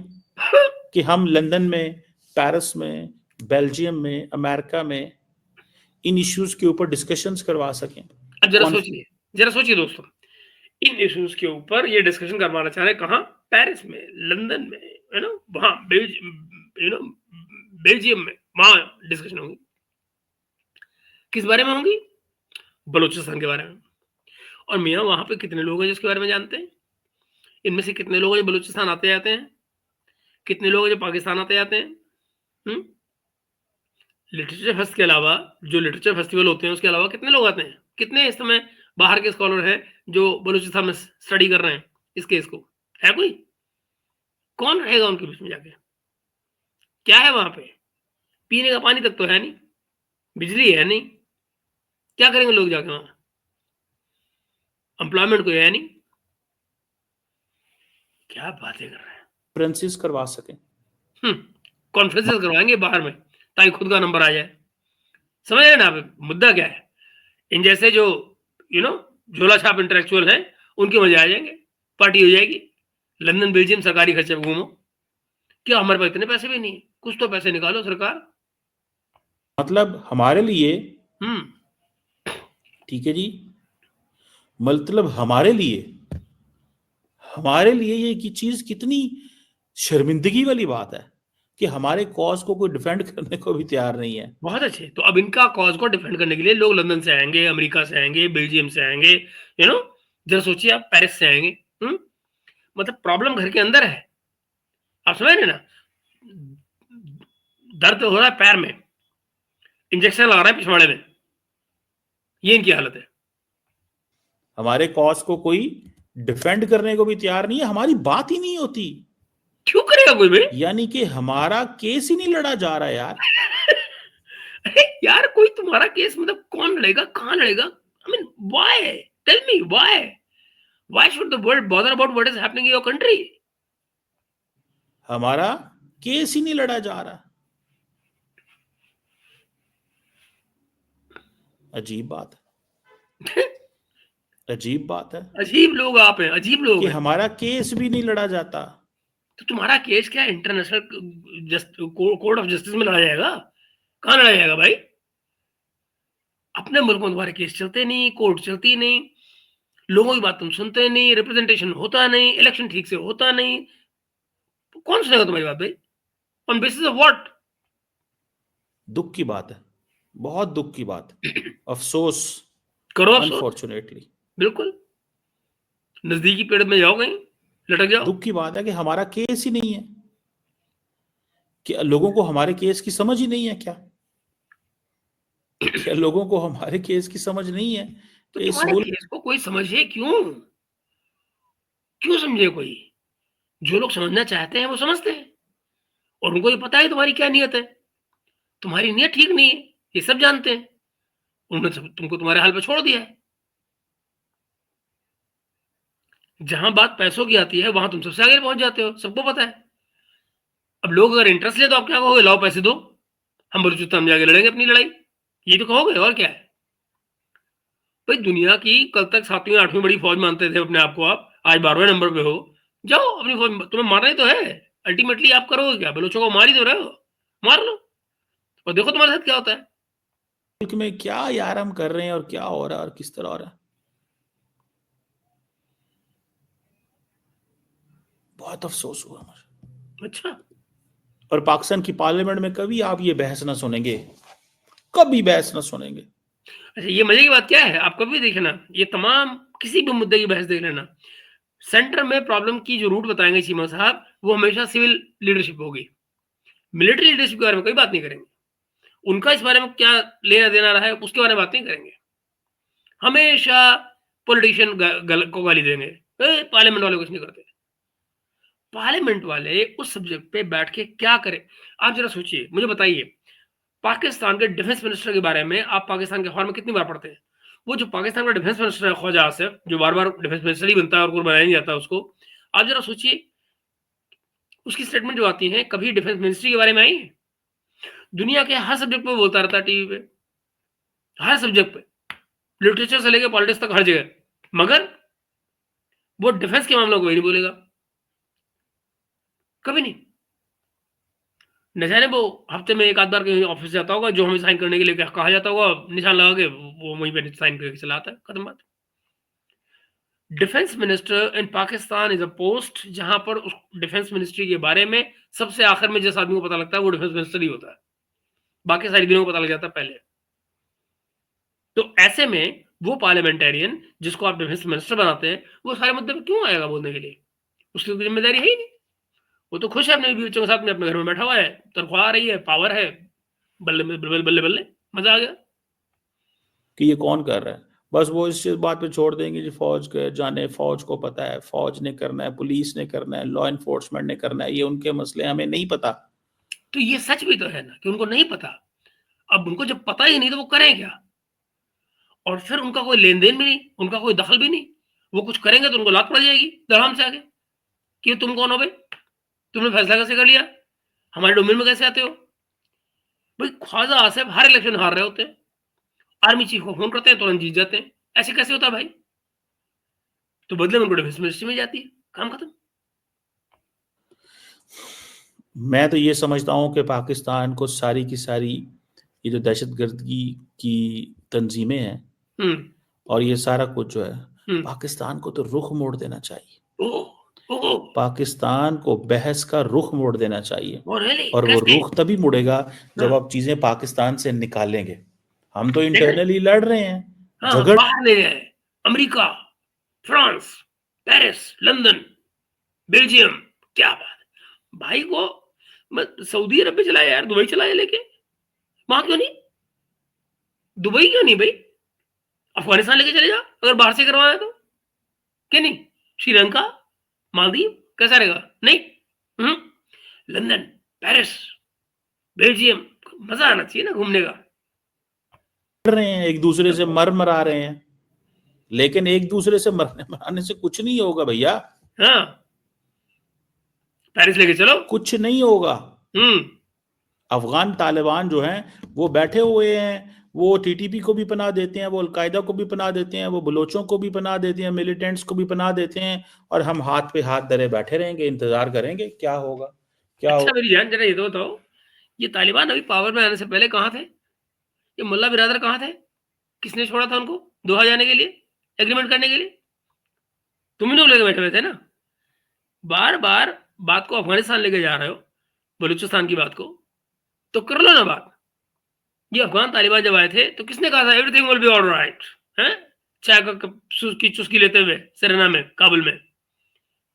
कि हम लंदन में, पेरिस में, बेल्जियम में, अमेरिका में इन इश्यूज के ऊपर डिस्कशंस करवा सकें? अब जरा सोचिए दोस्तों, इन इश्यूज के ऊपर ये डिस्कशन करवाना चाह रहे हैं कहाँ? पेरिस में, लंदन में, है ना, वहां बेल्जियम में, वहां डिस्कशन होगी। किस बारे में होंगी? बलूचिस्तान के बारे में। और मियाँ वहां पे कितने लोग हैं जिसके बारे में जानते हैं? इनमें से कितने लोग हैं जो बलूचिस्तान आते जाते हैं? कितने लोग हैं जो पाकिस्तान आते जाते हैं? हम्म लिटरेचर फेस्ट के अलावा, जो लिटरेचर फेस्टिवल होते हैं उसके अलावा कितने लोग आते हैं? कितने इस समय बाहर के स्कॉलर हैं जो बलूचिस्तान में स्टडी कर रहे हैं इस केस को? है कोई? कौन रहेगा उनके बीच में जाके? क्या है वहां पे? पीने का पानी तक तो है नहीं, बिजली है नहीं, क्या करेंगे लोग जाके वहां? एम्प्लॉयमेंट कोई है नहीं। क्या बातें कर रहे हैं? फ्रांसिस करवा सकें? कॉन्फ्रेंसेस करवाएंगे बाहर में ताकि खुद का नंबर आ जाए। समझ रहे हैं ना आप मुद्दा क्या है? इन जैसे जो यू नो झोला छाप इंटेलेक्चुअल हैं, उनके मजे आ जाएंगे, पार्टी हो जाएगी, लंदन बेल्जियम सरकारी खर्चे पे घूमो। क्या हमारे पास इतने पैसे भी नहीं है? कुछ तो पैसे निकालो सरकार। मतलब हमारे लिए, हम्म ठीक है जी, मतलब हमारे लिए ये की चीज कितनी शर्मिंदगी वाली बात है कि हमारे कॉज को कोई डिफेंड करने को भी तैयार नहीं है। बहुत अच्छे। तो अब इनका कॉज को डिफेंड करने के लिए लोग लंदन से आएंगे, अमेरिका से आएंगे, बेल्जियम से आएंगे, यू नो जरा सोचिए आप, पेरिस से आएंगे। मतलब प्रॉब्लम घर के अंदर है। आप समझ रहे हैं ना? दर्द हो रहा है पैर में, इंजेक्शन लगा रहा है पिछवाड़े में, ये इनकी हालत है। हमारे कॉज को कोई डिफेंड करने को भी तैयार नहीं है, हमारी बात ही नहीं होती। क्यों करेगा कोई भाई? यानी कि हमारा केस ही नहीं लड़ा जा रहा है यार। अरे यार, कोई तुम्हारा केस मतलब कौन लड़ेगा, कहां लड़ेगा? I mean why? Tell me why should the world bother about what is happening in your country? हमारा केस ही नहीं लड़ा जा रहा। अजीब बात है, अजीब बात है अजीब लोग आप हैं, अजीब लोग कि हैं। हमारा केस भी नहीं लड़ा जाता। तो तुम्हारा केस क्या इंटरनेशनल कोर्ट ऑफ जस्टिस में लड़ा जाएगा? कहां लड़ा जाएगा भाई? अपने मुल्क में तुम्हारे केस चलते नहीं, कोर्ट चलती नहीं, लोगों की बात तुम सुनते नहीं, रिप्रेजेंटेशन होता नहीं, इलेक्शन ठीक से होता नहीं। तो कौन सुनेगा तुम्हारी बात भाई? On basis of what? दुख की बात है, बहुत दुख की बात, अफसोस, करो अफसोस, अनफॉर्चुनेटली। बिल्कुल। नजदीकी पेड़ में जाओ, कहीं लटक जाओ। दुख की बात है कि हमारा केस ही नहीं है, कि लोगों को हमारे केस की समझ ही नहीं है क्या? क्या लोगों को हमारे केस की समझ नहीं है तो कि इस तुम्हारे मुल्क केस को कोई समझे क्यों? क्यों समझे कोई? जो लोग समझना चाहते हैं वो समझते हैं, और उनको ये पता है तुम्हारी क्या नीयत है। तुम्हारी नीयत ठीक नहीं है, ये सब जानते हैं। उन्होंने तुमको तुम्हारे हाल पे छोड़ दिया है। जहां बात पैसों की आती है वहां तुम सबसे आगे पहुंच जाते हो, सबको पता है। अब लोग अगर इंटरेस्ट ले तो आप क्या कहोगे? लाओ पैसे दो, हम बलूचिस्तान में जाके लड़ेंगे अपनी लड़ाई। ये तो कहोगे, और क्या है भाई? दुनिया की कल तक 7वीं 8वीं बड़ी फौज मानते थे अपने आप को, आप आज 12वें नंबर पे हो। जाओ अपनी फौज, तुम्हें मारना ही तो है। अल्टीमेटली आप करोगे क्या? बलोचों को मार ही तो रहे हो, मार लो और देखो तुम्हारे साथ क्या होता है। में क्या यार हम कर रहे हैं और क्या हो रहा है और किस तरह हो रहा है, बहुत अफसोस हुआ मुझे। अच्छा, और पाकिस्तान की पार्लियामेंट में कभी आप ये बहस ना सुनेंगे, कभी बहस ना सुनेंगे। अच्छा, ये मजे की बात क्या है, आप कभी देखना, ये तमाम किसी भी मुद्दे की बहस देख लेना, सेंटर में प्रॉब्लम की जो रूट बताएंगे चीमा साहब, वो हमेशा सिविल लीडरशिप होगी। मिलिट्री लीडरशिप के बारे में कोई बात नहीं करेंगे। उनका इस बारे में क्या लेना देना रहा है उसके बारे में बात नहीं करेंगे। हमेशा पॉलिटिशियन को गाली देंगे, पार्लियामेंट वाले कुछ नहीं करते। पार्लियामेंट वाले उस सब्जेक्ट पे बैठ के क्या करें? आप जरा सोचिए, मुझे बताइए, पाकिस्तान के डिफेंस मिनिस्टर के बारे में आप पाकिस्तान के अखबार में कितनी बार पढ़ते हैं? वो जो पाकिस्तान का डिफेंस मिनिस्टर है ख्वाजा आसिफ, जो बार बार डिफेंस मिनिस्टर ही बनता है और कोई बनाया नहीं जाता उसको, आप जरा सोचिए, उसकी स्टेटमेंट जो आती है कभी डिफेंस मिनिस्ट्री के बारे में आई है? दुनिया के हर सब्जेक्ट पे बोलता रहता है टीवी पे, हर सब्जेक्ट पे, लिटरेचर से लेकर पॉलिटिक्स तक, हर जगह। मगर वो डिफेंस के मामलों को भी नहीं बोलेगा, कभी नहीं। न जाने वो हफ्ते में एक आध बार कहीं ऑफिस जाता होगा, जो हमें साइन करने के लिए कहा जाता होगा, निशान लगा के वो वहीं पे साइन करके चला आता है, खत्म बात। Defence minister in Pakistan is a post जहां पर उस डिफेंस मिनिस्ट्री के बारे में सबसे आखिर में जिस आदमी को पता लगता है वो डिफेंस मिनिस्टर ही होता है। बाकी सारी दिनों को पता लग जाता है पहले। तो ऐसे में वो पार्लियामेंटेरियन जिसको आप डिफेंस मिनिस्टर बनाते हैं, वो सारे मुद्दे पे क्यों आएगा बोलने के लिए? उसकी कोई जिम्मेदारी है ही नहीं। वो तो खुश है अपने बच्चों के साथ में, अपने घर में बैठा हुआ है, तनख्वाह आ रही है, पावर है, बल्ले बल्ले बल्ले बल्ले, मजा आ गया। कि ये कौन कर रहा है, बस वो इस बात पे छोड़ देंगे जी फौज के जाने, फौज को पता है, फौज ने करना है, पुलिस ने करना है, लॉ इन्फोर्समेंट ने करना है, ये उनके मसले, हमें नहीं पता। तो ये सच भी तो है ना कि उनको नहीं पता। अब उनको जब पता ही नहीं तो वो करें क्या? और फिर उनका कोई लेन देन भी नहीं, उनका कोई दखल भी नहीं। वो कुछ करेंगे तो उनको लात पड़ जाएगी धड़ाम से आगे, कि तुम कौन हो भाई, तुमने फैसला कैसे कर लिया, हमारे डोमेन में कैसे आते हो? भाई ख्वाजा आसिफ हर इलेक्शन हार रहे होते हैं, आर्मी चीफ को फोन करते हैं, तुरंत जीत जाते हैं। ऐसे कैसे होता है भाई? तो बदले में उनको डिफेंस मिनिस्ट्री में जाती है, काम खत्म। मैं तो ये समझता हूँ कि पाकिस्तान को सारी की सारी ये जो दहशतगर्दी की तंजीमें हैं हम्म। और ये सारा कुछ जो है, हम्म। पाकिस्तान को तो रुख मोड़ देना चाहिए। ओह ओह। पाकिस्तान को बहस का रुख मोड़ देना चाहिए। और रियली और वो कैसे? रुख तभी मुड़ेगा जब हाँ, आप चीजें पाकिस्तान से निकालेंगे। हम तो देख रहे, इंटरनली लड़ रहे हैं, हाँ, झगड़। बाहर ले गए, America, France, Paris, London, Belgium, क्या बात है भाई को। मैं सऊदी अरब में चला यार, दुबई चला है लेके, वहां क्यों नहीं? दुबई क्यों नहीं भाई? अफगानिस्तान लेके चले जा अगर बाहर से करवाया तो, क्यों नहीं? श्रीलंका, मालदीव, कैसा रहेगा? नहीं। हम्म। लंदन, पेरिस, बेल्जियम, मजा आना चाहिए ना घूमने का। रहे हैं, एक दूसरे से मर मरा रहे हैं, लेकिन एक दूसरे से मरने मराने से कुछ नहीं होगा भैया, हाँ, पेरिस लेके चलो। कुछ नहीं होगा। हम्म। अफगान तालिबान जो हैं वो बैठे हुए हैं, वो टीटीपी को भी पनाह देते हैं, वो अलकायदा को भी पनाह देते हैं, वो बलोचों को भी पनाह देते हैं, मिलिटेंट्स को भी पनाह देते हैं, और हम हाथ पे हाथ धरे बैठे रहेंगे, इंतजार करेंगे क्या होगा, क्या अच्छा होगा। मेरी जान, जरा ये तो बताओ, ये तालिबान अभी पावर में आने से पहले कहाँ थे? ये मुल्ला बिरादर कहाँ थे? किसने छोड़ा था उनको दोहा जाने के लिए, एग्रीमेंट करने के लिए? तुम ही लोग लेके बैठे हुए थे ना। बार-बार बात को अफ़गानिस्तान लेके जा रहे हो, बलूचिस्तान की बात को, तो कर लो ना बात। ये अफ़गान तालिबान जब आए थे, तो किसने कहा था एवरीथिंग विल बी ऑलराइट, हैं? चाय का कप की चुस्की लेते हुए सेरेना में, काबुल में।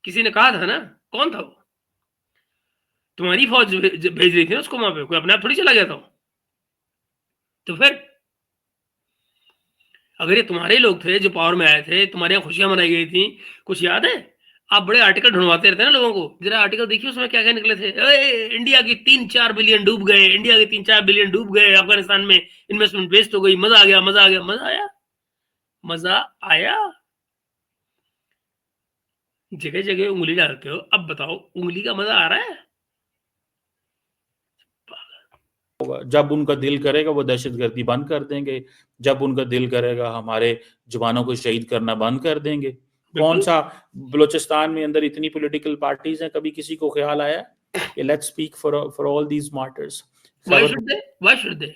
किसी ने कहा था ना, कौन था वो? तुम्हारी फ़ौज भेज रही थी ना उसको वहाँ पे, कोई अपने आप थोड़ी चला गया था वो। तो फिर अगर ये तुम्हारे लोग थे जो पावर में आए थे, तुम्हारे यहाँ खुशियाँ मनाई गई थी, कुछ याद है? आप बड़े आर्टिकल ढूँढवाते रहते हैं ना लोगों को, ज़रा आर्टिकल देखिए उसमें क्या-क्या निकले थे। इंडिया की 3-4 बिलियन डूब गए, इंडिया के 3-4 बिलियन डूब गए, अफ़गानिस्तान में इन्वेस्टमेंट वेस्ट हो गई, मज़ा आ गया, मज़ा आ गया, मज़ा आया? मज़ा आया? जगह-जगह उँगली डालते हो, अब बताओ उँगली का मज़ा आ रहा है? होगा। जब उनका दिल करेगा वो दहशतगर्दी बंद कर देंगे, जब उनका दिल करेगा हमारे जवानों को शहीद करना बंद कर देंगे। कौन बिल्कुल। सा बलूचिस्तान में अंदर इतनी पॉलिटिकल पार्टीज हैं, कभी किसी को ख्याल आया कि let's speak for all these martyrs? Why Khyber should they? Why should they?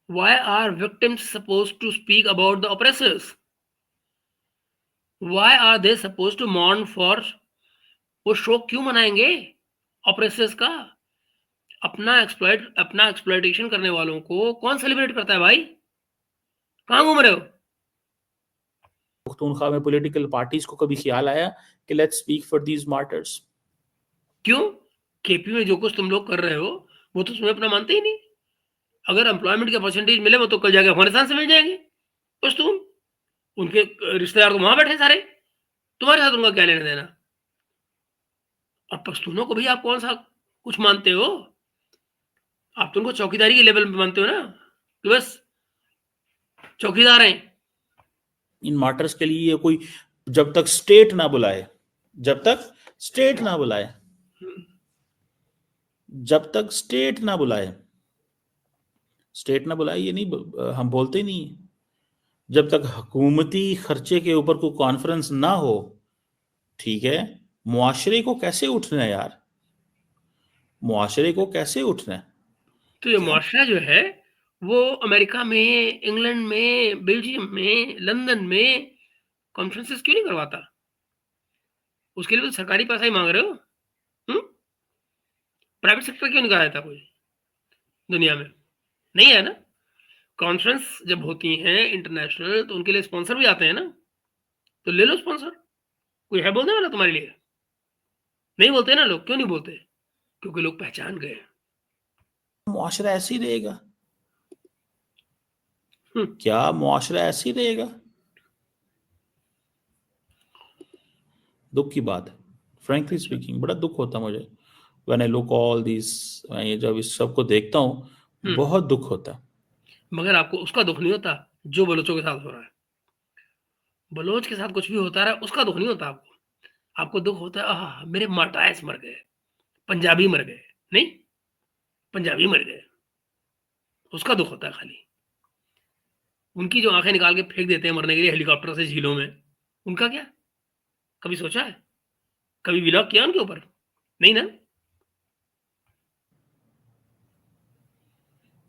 Why are victims supposed to speak about the oppressors? Why are they supposed to mourn for? वो शोक क्यों मनाएंगे ऑपरेसर्स का? अपना एक्सप्लॉइटेशन करने वालों को कौन सेलिब्रेट करता है भाई? कहाँ घूम रहे हो? पख्तूनख्वा में पॉलिटिकल पार्टीज को कभी ख्याल आया कि let's speak for these martyrs? क्यों? केपी में जो कुछ तुम लोग कर रहे हो, वो तो तुम्हें अपना मानते ही नहीं। अगर एम्प्लॉयमेंट के परसेंटेज मिले, वो तो कल जाके अफगानिस्तान से मिल जाएंगे। पश्तून, उनके रिश्तेदार तो वहां बैठे सारे, तुम्हारे साथ उनका क्या लेना देना? और पश्तूनों को भी आप कौन सा कुछ मानते हो? आप तो उनको चौकीदारी के लेवल पे मानते हो ना, कि बस चौकीदार हैं। इन मार्टर्स के लिए कोई जब तक स्टेट ना बुलाए, जब तक स्टेट ना बुलाए, जब तक स्टेट ना बुलाए, स्टेट ना बुलाए ये नहीं, हम बोलते नहीं। जब तक हुकूमती खर्चे के ऊपर कोई कॉन्फ्रेंस ना हो, ठीक है, मुआशरे को कैसे उठना है यार? मुआशरे को कैसे उठना है? तो ये क्या मुआशरा जो है, वो अमेरिका में, इंग्लैंड में, बेल्जियम में, लंदन में कॉन्फ्रेंसेस क्यों नहीं करवाता? उसके लिए तो सरकारी पैसा ही मांग रहे हो। प्राइवेट सेक्टर क्यों नहीं कराया था कोई दुनिया में? नहीं है ना। कॉन्फ्रेंस जब होती हैं इंटरनेशनल, तो उनके लिए स्पॉन्सर भी आते हैं ना, तो ले लो स्पॉन्सर। कोई है बोलने वाला तुम्हारे लिए? नहीं बोलते ना लोग। क्यों नहीं बोलते? क्योंकि लोग पहचान गए। मुआशरा ऐसे ही रहेगा? हम्म, क्या मुआशरा ऐसे ही रहेगा? दुख की बात है, फ्रेंकली अच्छा। स्पीकिंग बड़ा दुख होता है मुझे when I look all this. मैं ये जब इस सब को देखता हूँ, हम्म, बहुत दुख होता है। मगर आपको उसका दुख नहीं होता जो बलोचों के साथ हो रहा है। बलोच के साथ कुछ भी होता रहा है, उसका दुख नहीं होता आपको। आपको दुख होता है, आह मेरे माटाइस मर गए, पंजाबी मर गए। नहीं, पंजाबी मर गए, उसका दुख होता है खाली। उनकी जो आंखें निकाल के फेंक देते हैं मरने के लिए हेलीकॉप्टर से झीलों में, उनका क्या? कभी सोचा है? कभी व्लॉग किया उनके ऊपर? नहीं ना।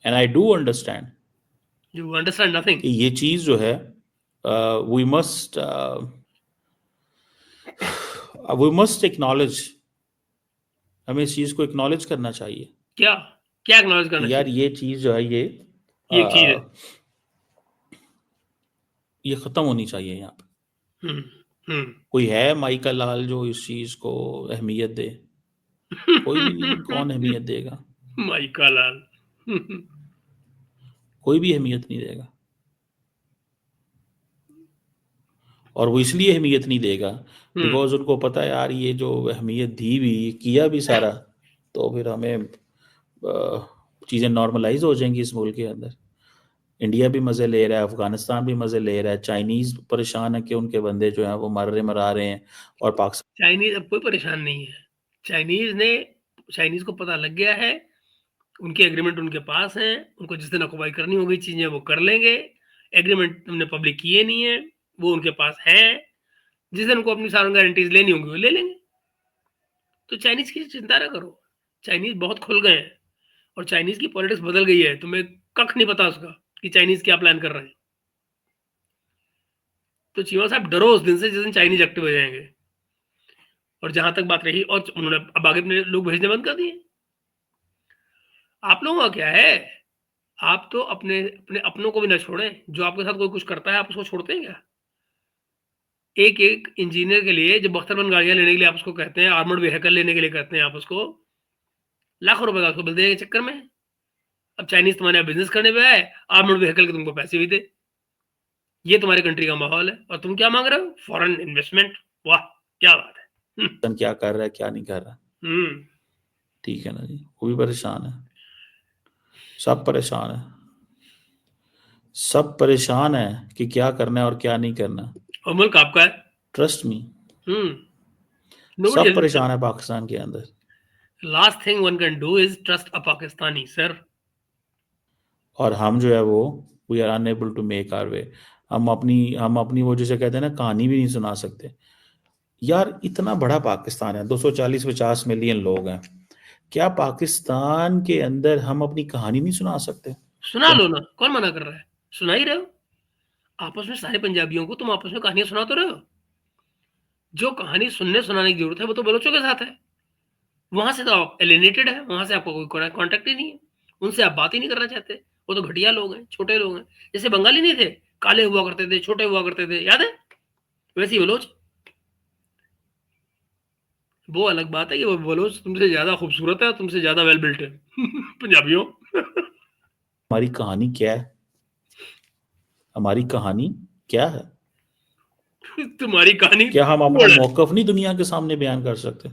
And I do understand you understand nothing. कि ये चीज जो है, we must we must acknowledge, हमें इस चीज को एक्नॉलेज करना चाहिए क्या? क्या एक्नॉलेज करना कि यार चाहिए? ये चीज जो है ये एक चीज है। ये खत्म होनी चाहिए यहाँ पे। हम्म, हम्म। कोई है माइका लाल जो इस चीज को अहमियत दे? कोई भी नहीं, कौन अहमियत देगा? माइका लाल। कोई भी अहमियत नहीं देगा। और वो इसलिए अहमियत नहीं देगा हम्म। बिकॉज उनको पता है यार ये जो अहमियत दी भी, किया भी सारा, तो फिर हमें चीज़ें नॉर्मलाइज हो जाएंगी इस मुल्क के अंदर। इंडिया भी मज़े ले रहा है, अफगानिस्तान भी मज़े ले रहा है, चाइनीज़ परेशान है कि उनके बंदे जो हैं वो मरा रहे हैं, और पाकिस्तान चाइनीज अब कोई परेशान नहीं है। चाइनीज ने चाइनीज को पता लग गया है, उनके एग्रीमेंट उनके पास हैं, उनको जिस दिन अकुपाई करनी होगी चीजें वो कर लेंगे। एग्रीमेंट हमने पब्लिक किए नहीं है, वो उनके पास है। जिस दिन उनको अपनी सारी गारंटीज लेनी होंगी वो ले लेंगे। तो चाइनीज की चिंता ना करो। चाइनीज बहुत खुल गए हैं, और चाइनीज की पॉलिटिक्स बदल गई है, तुम्हें कख नहीं पता उसका। कि चाइनीज क्या प्लान कर रहे हैं। तो चीमा साहब डरो उस दिन से जिस दिन चाइनीज एक्टिव हो जाएंगे। और जहां तक बात रही, और उन्होंने अब आगे अपने लोग भेजने बंद कर दिए। आप लोगों का क्या है, आप तो अपने अपने अपनों को भी ना छोड़ें। जो आपके साथ कोई कुछ करता है आप उसको छोड़ते हैं क्या? एक एक इंजीनियर के लिए जब बख्तरबंद गाड़ियां लेने के लिए आप उसको कहते हैं, आर्मर्ड व्हीकल लेने के लिए कहते हैं आप उसको, लाखों रुपए का उसको बिल देने के चक्कर में अब चाइनीज तुम्हारे यहाँ बिजनेस करने पे आए, आर्मर्ड व्हीकल के तुमको पैसे भी दे। ये तुम्हारी कंट्री का माहौल है, और तुम क्या मांग रहे हो? Foreign investment. वाह, क्या बात है। क्या कर रहा है क्या नहीं कर रहा। हम्म। ठीक है ना जी, वो भी परेशान है, सब परेशान है, सब परेशान है कि क्या करना है और क्या नहीं करना। और मुल्क आपका है। Trust me, hmm. नोबडी सब एल्स परेशान है पाकिस्तान के अंदर। Last thing one can do is trust a Pakistani sir. और हम जो है वो we are unable to make our way. हम अपनी वो जैसे कहते हैं ना, कहानी भी नहीं सुना सकते। यार इतना बड़ा पाकिस्तान है, 240-50 मिलियन लोग हैं, क्या पाकिस्तान के अंदर हम अपनी कहानी नहीं सुना सकते? सुना लो ना, कौन मना कर रहा है? सुना ही रहे हो। आपस में सारे पंजाबियों को तुम आपस में कहानियां सुना तो रहे हो। जो कहानी सुनने सुनाने की जरूरत है वो तो बलोचों के साथ है। वहां से तो आप एलिनेटेड है, वहां से आपका कोई कांटेक्ट ही नहीं है। उनसे आप बात ही नहीं करना चाहते। वो तो घटिया लोग हैं, छोटे लोग हैं। जैसे बंगाली नहीं थे, काले हुआ करते थे, छोटे हुआ करते थे, याद है? वैसे ही बलोच। वो अलग बात है कि वो बलोच तुमसे ज्यादा खूबसूरत है, तुमसे ज्यादा वेल बिल्ट है। पंजाबियों। हमारी कहानी क्या है? हमारी कहानी क्या है? तुम्हारी कहानी क्या हम अपना वर्ल्ड है। मौकफ नहीं दुनिया के सामने बयान कर सकते?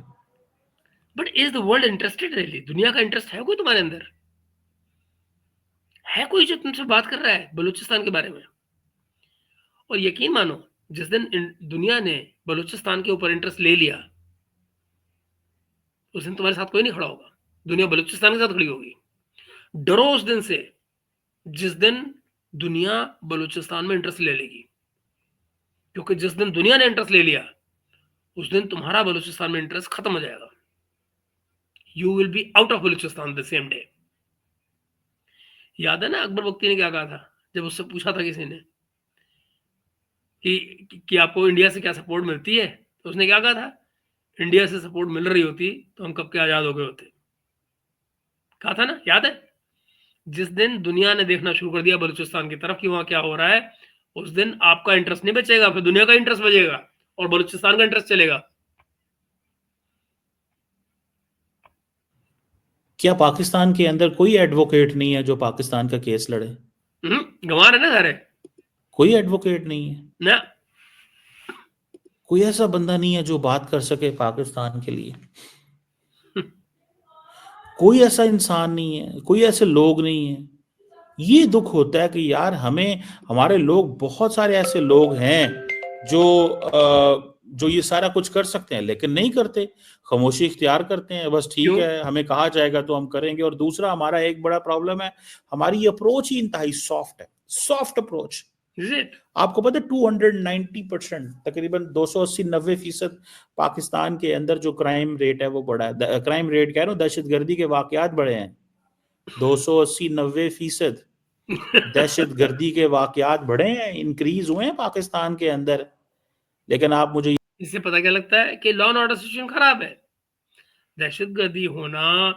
But is the world interested really? दुनिया का इंटरेस्ट है कोई तुम्हारे अंदर? है कोई जो तुमसे बात कर रहा है बलूचिस्तान के बारे में? और यकीन मानो, जिस दिन दुनिया ने बलूचिस्तान के ऊपर इंटरेस्ट ले लिया, उस दिन तुम्हारे साथ कोई नहीं खड़ा होगा। दुनिया बलूचिस्तान के साथ खड़ी होगी। डरो उस दिन से जिस दिन दुनिया बलूचिस्तान में इंटरेस्ट ले लेगी। क्योंकि जिस दिन दुनिया ने इंटरेस्ट ले लिया, उस दिन तुम्हारा बलूचिस्तान में इंटरेस्ट खत्म हो जाएगा। You will be out of Balochistan the same day. याद है ना अकबर बख्ती ने क्या कहा था जब उससे पूछा था किसी ने कि आपको इंडिया से क्या सपोर्ट मिलती है? तो उसने क्या कहा था? इंडिया से सपोर्ट मिल रही होती तो हम कब के आजाद हो गए होते। कहा था ना, याद है? जिस दिन दुनिया ने देखना शुरू कर दिया बलूचिस्तान की तरफ कि वहां क्या हो रहा है, उस दिन आपका इंटरेस्ट नहीं बचेगा, फिर दुनिया का इंटरेस्ट बचेगा और बलूचिस्तान का इंटरेस्ट चलेगा। क्या पाकिस्तान के अंदर कोई एडवोकेट नहीं है जो पाकिस्तान का केस लड़े? गंवा रहे ना सारे। कोई एडवोकेट नहीं है, ना। कोई ऐसा बंदा नहीं है जो बात कर सके पाकिस्तान के लिए। कोई ऐसा इंसान नहीं है, कोई ऐसे लोग नहीं है। ये दुख होता है कि यार हमें, हमारे लोग, बहुत सारे ऐसे लोग हैं जो जो ये सारा कुछ कर सकते हैं लेकिन नहीं करते, खामोशी इख्तियार करते हैं। बस ठीक क्यों? है, हमें कहा जाएगा तो हम करेंगे। और दूसरा हमारा एक बड़ा प्रॉब्लम है, हमारी अप्रोच ही इंतहाई सॉफ्ट है, सॉफ्ट अप्रोच। Is it? आपको पता है 290%, तकरीबन 280-90% पाकिस्तान के अंदर जो क्राइम रेट है वो बढ़ा है। क्राइम रेट कह रहा हूँ, दहशतगर्दी के वाकयात बढ़े हैं। 280-90% दहशत गर्दी के वाकयात बढ़े हैं, इंक्रीज हुए हैं पाकिस्तान के अंदर। लेकिन आप मुझे इससे पता क्या लगता है कि लॉ एंड ऑर्डर सिचुएशन खराब है। दहशतगर्दी होना,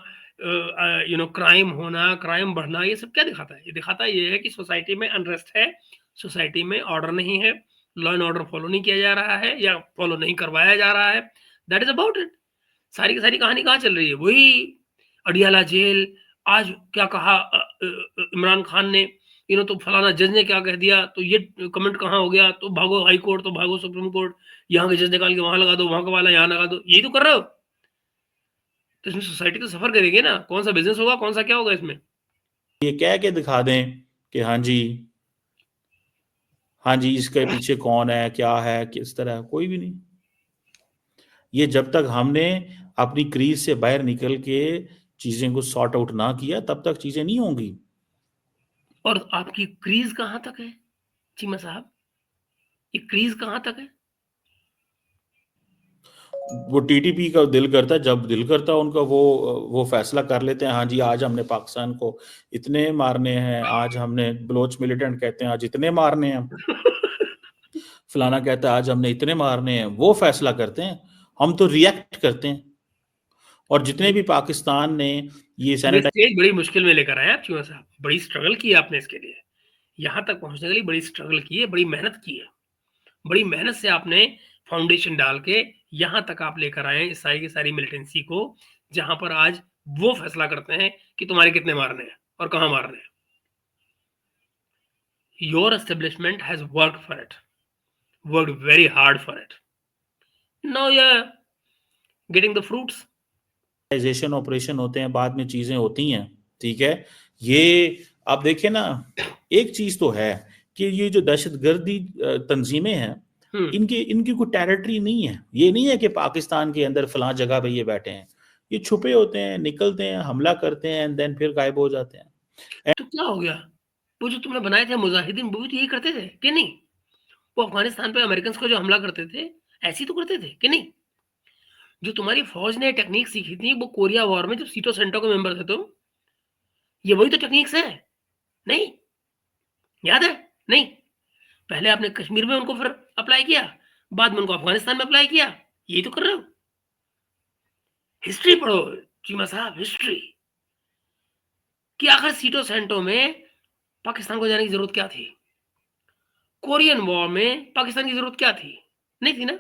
क्राइम होना, क्राइम बढ़ना, ये सब क्या दिखाता है? ये दिखाता ये है कि सोसाइटी में अनरेस्ट है, सोसाइटी में ऑर्डर नहीं है, लॉ एंड ऑर्डर फॉलो नहीं किया जा रहा है या फॉलो नहीं करवाया जा रहा है। That is about it. सारी की सारी कहानी कहाँ चल रही है? वही अडियाला जेल। आज क्या कहा इमरान खान ने, तो फलाना जज ने क्या कह दिया, तो ये कमेंट कहाँ हो गया, तो भागो हाई कोर्ट, तो भागो सुप्रीम कोर्ट, यहाँ के जज निकाल के वहां लगा दो, वहां का वाला यहाँ लगा दो, यही तो कर रहे हो। तो इसमें सोसाइटी तो सफर करेगी ना। कौन सा बिजनेस होगा, कौन सा क्या होगा इसमें? ये कह के दिखा दें कि हाँ जी, हाँ जी, इसके पीछे कौन है, क्या है, किस तरह, कोई भी नहीं। ये जब तक हमने अपनी क्रीज से बाहर निकल के चीजें को सॉर्ट आउट ना किया तब तक चीजें नहीं होंगी। और आपकी क्रीज कहाँ तक है चीमा साहब? ये क्रीज कहाँ तक है? वो टीटीपी का दिल करता है, जब दिल करता है उनका वो फैसला कर लेते हैं, हाँ जी आज हमने पाकिस्तान को इतने मारने हैं, आज हमने बलोच मिलिटेंट कहते हैं आज इतने मारने हैं, फलाना कहता है आज हमने इतने मारने हैं, वो फैसला करते हैं, हम तो रिएक्ट करते हैं। और जितने भी पाकिस्तान ने ये ये सैनिटाइज स्टेज बड़ी मुश्किल में लेकर आए आप चूहा साहब, बड़ी स्ट्रगल की है आपने इसके लिए, यहाँ तक पहुँचने के लिए बड़ी स्ट्रगल की है, बड़ी मेहनत की है, बड़ी मेहनत से आपने फाउंडेशन डाल के यहाँ तक आप लेकर आए हैं इस सारी की सारी मिलिटेंसी को, जहाँ पर आज वो फैसला करते हैं कि तुम्हारे कितने मारने हैं और कहाँ मारने हैं। Your establishment has worked for it, worked very hard for it. Now you're getting the fruits. Operation होते हैं, बाद में चीजें होती हैं, ठीक है। ये आप देखें ना, एक चीज तो है कि ये जो दहशतगर्दी तंजीमें हैं, इनकी इनकी कोई टेरिटरी नहीं है। ये नहीं है कि पाकिस्तान के अंदर फलां जगह पे ये बैठे हैं, ये छुपे होते हैं, निकलते हैं, हमला करते हैं, एंड देन फिर गायब हो जाते हैं। तो क्या हो गया? वो जो तुमने बनाए थे मुजाहिदीन, वो भी तो यही करते थे कि नहीं? वो अफगानिस्तान पे अमेरिकन को जो हमला करते थे, ऐसे ही तो करते थे कि नहीं? जो तुम्हारी फौज ने टेक्निक सीखी थी वो कोरिया वॉर में, जब सीटो सेंटो के मेंबर थे तुम, ये वही तो टेक्निक्स है, नहीं? याद है? नहीं? पहले आपने कश्मीर में उनको फिर अप्लाई किया, बाद में उनको अफगानिस्तान में अप्लाई किया, यही तो कर रहे हो। हिस्ट्री पढ़ो चीमा साहब, हिस्ट्री, कि आखिर सीटो सेंटो में पाकिस्तान को जाने की जरूरत क्या थी? कोरियन वॉर में पाकिस्तान की जरूरत क्या थी? नहीं थी ना?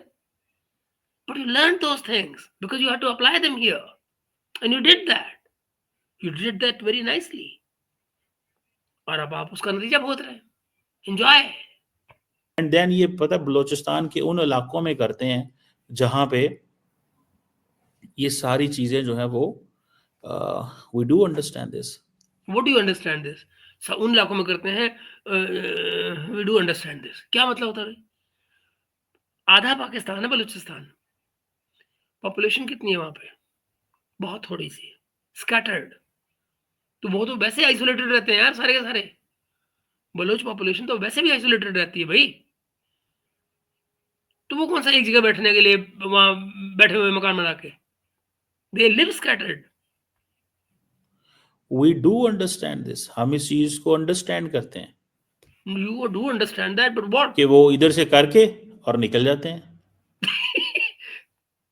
But you learned those things because you had to apply them here, and you did that. You did that very nicely. और अब आप उसका नतीजा भुगत रहे हैं। Enjoy. एंड देन ये पता बलोचिस्तान के उन इलाकों में करते हैं जहां पे ये सारी चीजें जो है वो we do understand this. What do you understand this? उन इलाकों में करते हैं we do understand this. क्या मतलब होता है? आधा पाकिस्तान है बलूचिस्तान। पॉपुलेशन कितनी है वहां पे? बहुत थोड़ी सी, स्कैटर्ड। तो वो तो वैसे आइसोलेटेड रहते हैं यार, सारे के सारे। बलोच पॉपुलेशन तो वैसे भी आइसोलेटेड रहती है भाई। तो वो कौन सा एक जगह बैठने के लिए वहां बैठे हुए मकान बना के? They live scattered. We do understand this, हम इस चीज को अंडरस्टैंड करते हैं You do understand that, but what? कि वो इधर से करके और निकल जाते हैं।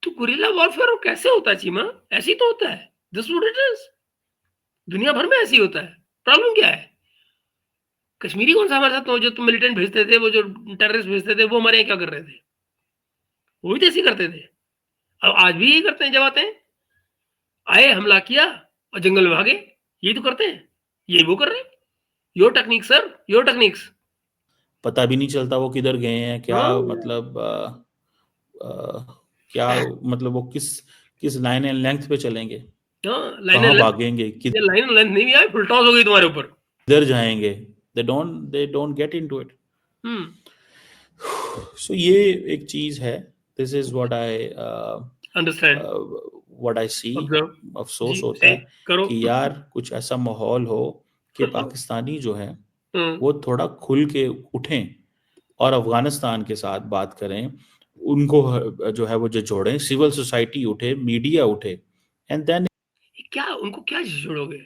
तो गुरिल्ला वॉरफेयर कैसे होता है चीमा? ऐसे ही तो होता है। This what it is. दुनिया भर में ऐसे ही होता है। प्रॉब्लम क्या है? कश्मीरी कौन सा हमारे साथ, जो तुम मिलिटेंट भेजते थे, वो जो टेररिस्ट भेजते थे, वो हमारे यहाँ क्या कर रहे थे? वो भी तो ऐसे ही करते थे। अब आज भी यही करते हैं, जब आते हैं, आए हमला किया और जंगल में भागे, यही तो करते हैं, यही वो कर रहे हैं। Your technique sir, your techniques. पता भी नहीं चलता वो किधर गए हैं, क्या हाँ, मतलब क्या मतलब वो किस किस लाइन एंड लेंथ पे चलेंगे, हाँ, लाइन कहाँ एंड लेंथ। भागेंगे, ये लाइन एंड लेंथ नहीं भी आई, फुल टॉस हो गई तुम्हारे ऊपर। किधर जाएंगे, they don't get into it. Hmm. So ये एक चीज है, this is understand. What I see. Observe. जी, अफसोस होता सही है करो। कि यार कुछ ऐसा माहौल हो कि पाकिस्तानी जो है हम्म। वो थोड़ा खुल के उठें और अफगानिस्तान के साथ बात करें, उनको जो है वो जो जोड़ें, सिविल सोसाइटी उठे, मीडिया उठे, एंड देन क्या उनको क्या जोड़ोगे?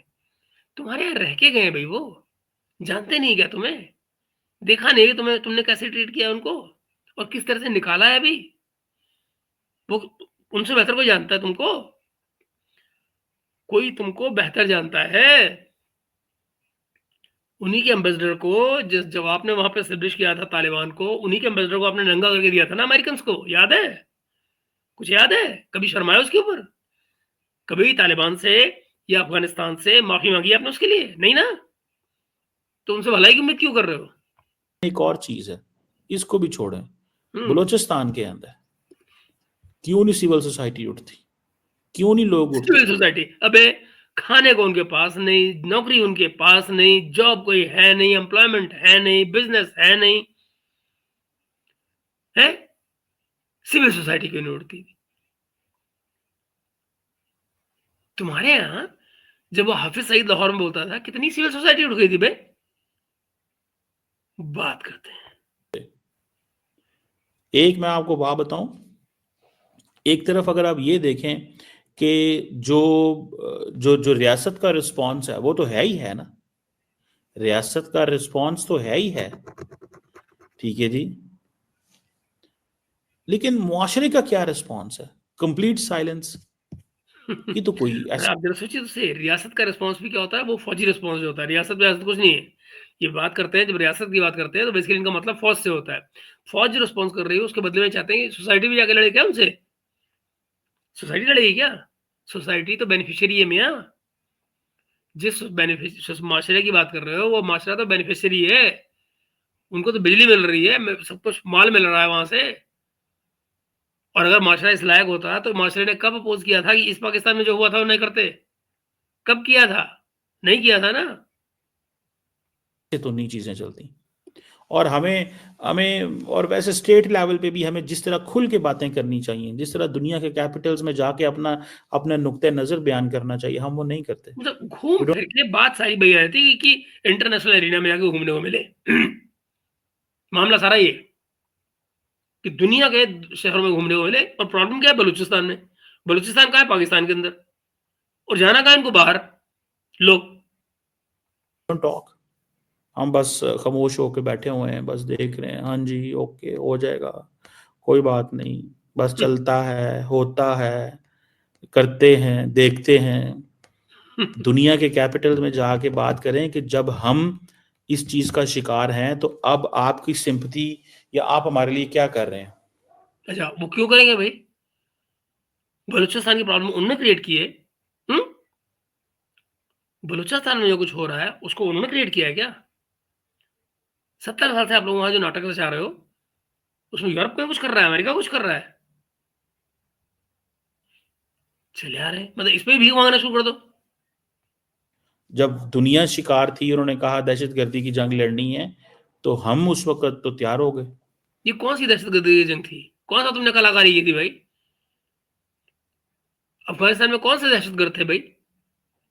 तुम्हारे यहाँ रह के गए हैं भाई, वो जानते नहीं क्या तुम्हें? देखा नहीं कि तुम्हें, तुमने कैसे ट्रीट किया उनको और किस तरह से निकाला है अभी? वो उनसे बेहतर कोई जानता है तुमको? कोई तुमको बेहतर जानता है? उन्हीं के एम्बेसडर को, जब आपने वहां पे एस्टेब्लिश किया था तालिबान को, उन्हीं के एम्बेसडर को आपने नंगा करके दिया था ना अमेरिकन को, याद है? कुछ याद है? कभी शर्माए उसके ऊपर? कभी तालिबान से या अफगानिस्तान से माफी मांगी आपने उसके लिए? नहीं ना? तो उनसे भलाई की उम्मीद क्यों कर रहे हो? एक और चीज है, इसको भी छोड़ें। हम्म। बलूचिस्तान के अंदर क्यों नहीं सिविल सोसाइटी उठती, क्यों नहीं लोग उठते? सिविल सोसाइटी, अबे खाने को उनके पास नहीं, नौकरी उनके पास नहीं, जॉब कोई है नहीं, एम्प्लॉयमेंट है नहीं, बिजनेस है नहीं, है? सिविल सोसाइटी क्यों नहीं उठती? तुम्हारे यहाँ जब वो हाफिज सईद लाहौर में बोलता था, कितनी सिविल सोसाइटी उठ गई थी बे? बात करते हैं। एक मैं आपको बात बताऊं, एक तरफ अगर आप ये देखें कि जो जो जो रियासत का रिस्पॉन्स है वो तो है ही है ना, रियासत का रिस्पॉन्स तो है ही है, ठीक है जी, लेकिन मुआशरे का क्या रिस्पॉन्स है? Complete silence. ये तो कोई अरे ऐसा आप जरा सोचिए तो सही, रियासत का रिस्पॉन्स भी क्या होता है? वो फौजी रिस्पॉन्स जो होता है, रियासत कुछ नहीं है। ये बात करते हैं, जब रियासत की बात करते हैं तो बेसिकली इनका मतलब फौज से होता है। फौज जो रिस्पॉन्स कर रही है उसके बदले में चाहते हैं कि सोसाइटी भी जाके लड़े क्या उनसे? सोसाइटी लड़ेगी क्या? सोसाइटी तो बेनिफिशियरी है मियाँ। जिस माशरे की बात कर रहे हो वो माशरा तो बेनिफिशियरी है। उनको तो बिजली मिल रही है, सब कुछ माल मिल रहा है वहाँ से। और अगर माशरा इस लायक होता तो माशरे ने कब अपोज़ किया था कि इस पाकिस्तान में जो हुआ था वो नहीं करते? कब किया था? नहीं किया था ना। से तो नहीं चीजें चलती। और हमें हमें और वैसे स्टेट लेवल पे भी हमें जिस तरह खुल के बातें करनी चाहिए, जिस तरह दुनिया के कैपिटल्स में जाके अपना अपने नुक्ते नजर बयान करना चाहिए, हम वो नहीं करते। मतलब घूम We don't- फिर के बात सारी वही आ जाती है कि इंटरनेशनल एरिना में जाके घूमने को मिले। मामला सारा ये है कि दुनिया के शहरों में घूमने को मिले, और प्रॉब्लम क्या है बलूचिस्तान में? बलूचिस्तान कहाँ है? पाकिस्तान के अंदर। और जाना कहाँ है इनको? बाहर। लोग don't talk। हम बस खामोश होकर बैठे हुए हैं, बस देख रहे हैं, हाँ जी ओके हो जाएगा, कोई बात नहीं, बस चलता है, होता है, करते हैं, देखते हैं। दुनिया के कैपिटल में जाके बात करें कि जब हम इस चीज का शिकार हैं तो अब आपकी सिंपैथी या आप हमारे लिए क्या कर रहे हैं? अच्छा, वो क्यों करेंगे भाई? बलूचिस्तान की प्रॉब्लम उन्होंने क्रिएट की है। हुँ? बलूचिस्तान में जो कुछ हो रहा है उसको उन्होंने क्रिएट किया है क्या? 70 साल से आप लोग वहाँ जो नाटक रचा रहे हो, उसमें यूरोप क्या कुछ कर रहा है? अमेरिका कुछ कर रहा है? चले आ रहे हैं, मतलब इस पे भी भीख माँगना शुरू कर दो। जब दुनिया शिकार थी, उन्होंने कहा दहशतगर्दी की जंग लड़नी है, तो हम उस वक्त तो तैयार हो गए। ये कौन-सी दहशतगर्दी की जंग थी? कौन-सा तुमने कलाकारी की थी भाई? अफ़गानिस्तान में कौन से दहशतगर्द थे भाई?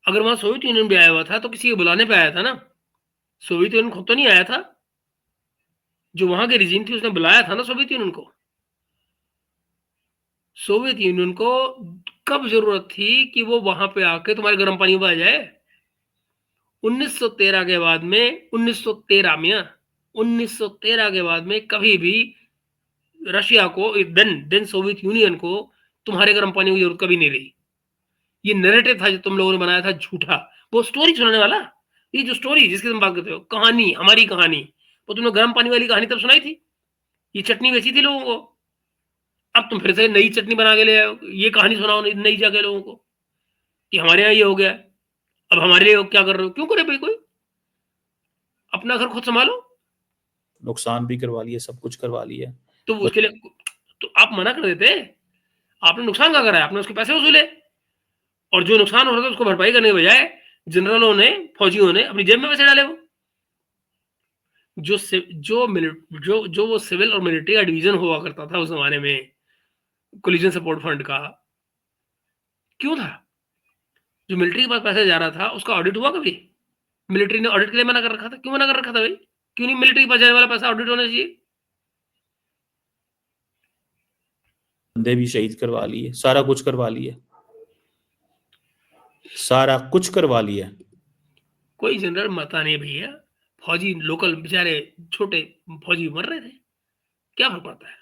अगर वहाँ सोवियत यूनियन भी आया हुआ था तो किसी के बुलाने पे आया था ना। सोवियत यूनियन खुद तो नहीं आया था। जो वहाँ की रिजीम थी उसने बुलाया था ना सोवियत यूनियन को। सोवियत यूनियन को कब ज़रूरत थी कि वो वहाँ पे आके तुम्हारे गर्म पानी में आ जाए? 1913 के बाद में, 1913 मियाँ, 1913 के बाद में कभी भी रशिया को, देन सोवियत यूनियन को तुम्हारे गर्म पानी की ज़रूरत कभी नहीं रही। ये नैरेटिव था जो तुम लोगों ने बनाया था झूठा। वो स्टोरी सुनाने वाला, ये जो स्टोरी जिसकी तुम बात करते हो, कहानी, हमारी कहानी, वो तुमने गर्म पानी वाली कहानी तब सुनाई थी। ये चटनी बेची थी लोगों को। अब तुम फिर से नई चटनी बना के ले आए हो। ये कहानी सुनाओ नई नई जगह लोगों को कि हमारे यहाँ ये हो गया है। अब हमारे लिए क्या कर रहे हो? क्यों करे भाई कोई? अपना घर खुद सँभालो। नुकसान भी करवा लिए, सब कुछ करवा लिया। तो बस उसके लिए तो आप मना कर देते। आपने नुकसान क्या करा है? आपने उसके पैसे वसूले, और जो नुकसान हो रहा था उसको भरपाई करने के बजाय जनरलों ने, फौजियों ने अपनी जेब में पैसे डाले। वो जो सि जो मिल जो जो वो सिविल और मिलिट्री का डिवीज़न हुआ करता था उस ज़माने में, कोलिजन सपोर्ट फंड का, क्यों था? जो मिलिट्री के पास पैसा जा रहा था, उसका ऑडिट हुआ कभी? मिलिट्री ने ऑडिट के लिए मना कर रखा था। क्यों मना कर रखा था भाई? क्यों नहीं मिलिट्री के पास जाने वाला पैसा ऑडिट होना चाहिए? बंदे भी शहीद करवा लिए, सारा कुछ करवा लिया, सारा कुछ करवा लिया। कोई जनरल मरता नहीं भैया। फौजी लोकल बेचारे छोटे फौजी मर रहे थे। क्या फ़र्क पड़ता है?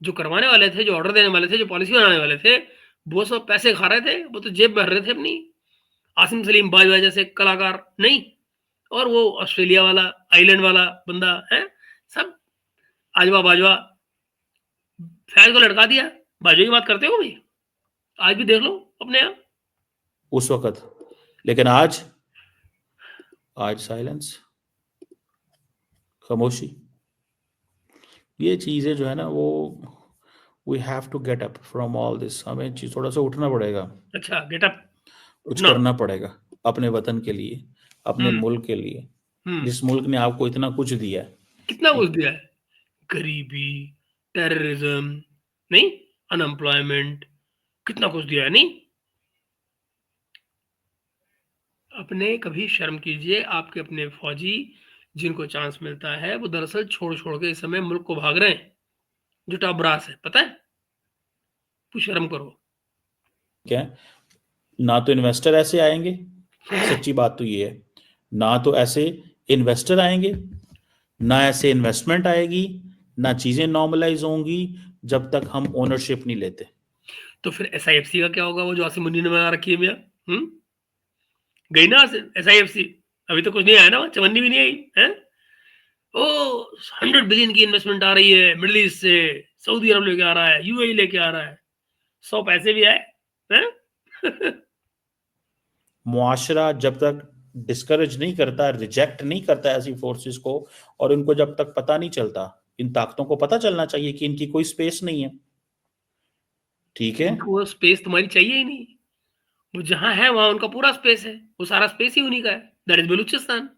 जो करवाने वाले थे, जो ऑर्डर देने वाले थे, जो पॉलिसी बनाने वाले थे, वो सब पैसे खा रहे थे। वो तो जेब भर रहे थे अपनी। आसिम सलीम बाजवा जैसे कलाकार नहीं, और वो ऑस्ट्रेलिया वाला, आइलैंड वाला बंदा है, सब आजवा बाजवा, फैज़ को लटका दिया। बाजवा की बात करते हो भाई? आज भी देख लो अपने यहाँ। उस वक्त, लेकिन आज, आज साइलेंस, खामोशी। ये चीजें जो है ना वो, we have to get up from all this, हमें थोड़ा सा उठना पड़ेगा, अच्छा, गेट अप, कुछ उठना। करना पड़ेगा अपने वतन के लिए, अपने हुँ, मुल्क के लिए, हुँ। जिस मुल्क ने आपको इतना कुछ दिया कितना है। कुछ दिया है। गरीबी, टेररिज्म, नहीं? अनएम्प्लॉयमेंट, कितना कुछ दिया है, नहीं? अपने कभी शर्म कीजिए, आपके अपने फौजी जिनको चांस मिलता है, वो दरअसल छोड़-छोड़ के इस समय मुल्क को भाग रहे हैं, जो टॉप ब्रास है, पता है? कुछ शर्म करो। क्या है? ना तो इन्वेस्टर ऐसे आएंगे, सच्ची बात तो ये है, ना तो ऐसे इन्वेस्टर आएंगे, ना ऐसे इन्वेस्टमेंट आएगी, ना चीजें नॉर्मलाइज होंगी जब तक हम ओनरशिप नहीं लेते। तो फिर एसआईएफसी का क्या होगा, वो जो आसिम मुन्नी ने बना रखी है भैया? गई ना एसआईएफसी? अभी तो कुछ नहीं आया ना, चवन्नी भी नहीं आई है। ओ 100 बिलियन की इन्वेस्टमेंट आ रही है मिडिल ईस्ट से, सऊदी अरब लेके आ रहा है, यूएई लेके आ रहा है, 100 पैसे भी आए हैं। मुआशरा जब तक डिस्करेज नहीं करता, रिजेक्ट नहीं करता ऐसी फोर्सेस को, और इनको जब तक पता नहीं चलता, इन ताकतों को पता चलना चाहिए कि इनकी कोई स्पेस नहीं है। ठीक है, इनको वो स्पेस तुम्हारी चाहिए ही नहीं। वो जहां है वहां उनका पूरा स्पेस है, वो सारा स्पेस ही उन्हीं का है, दैट इज बलूचिस्तान।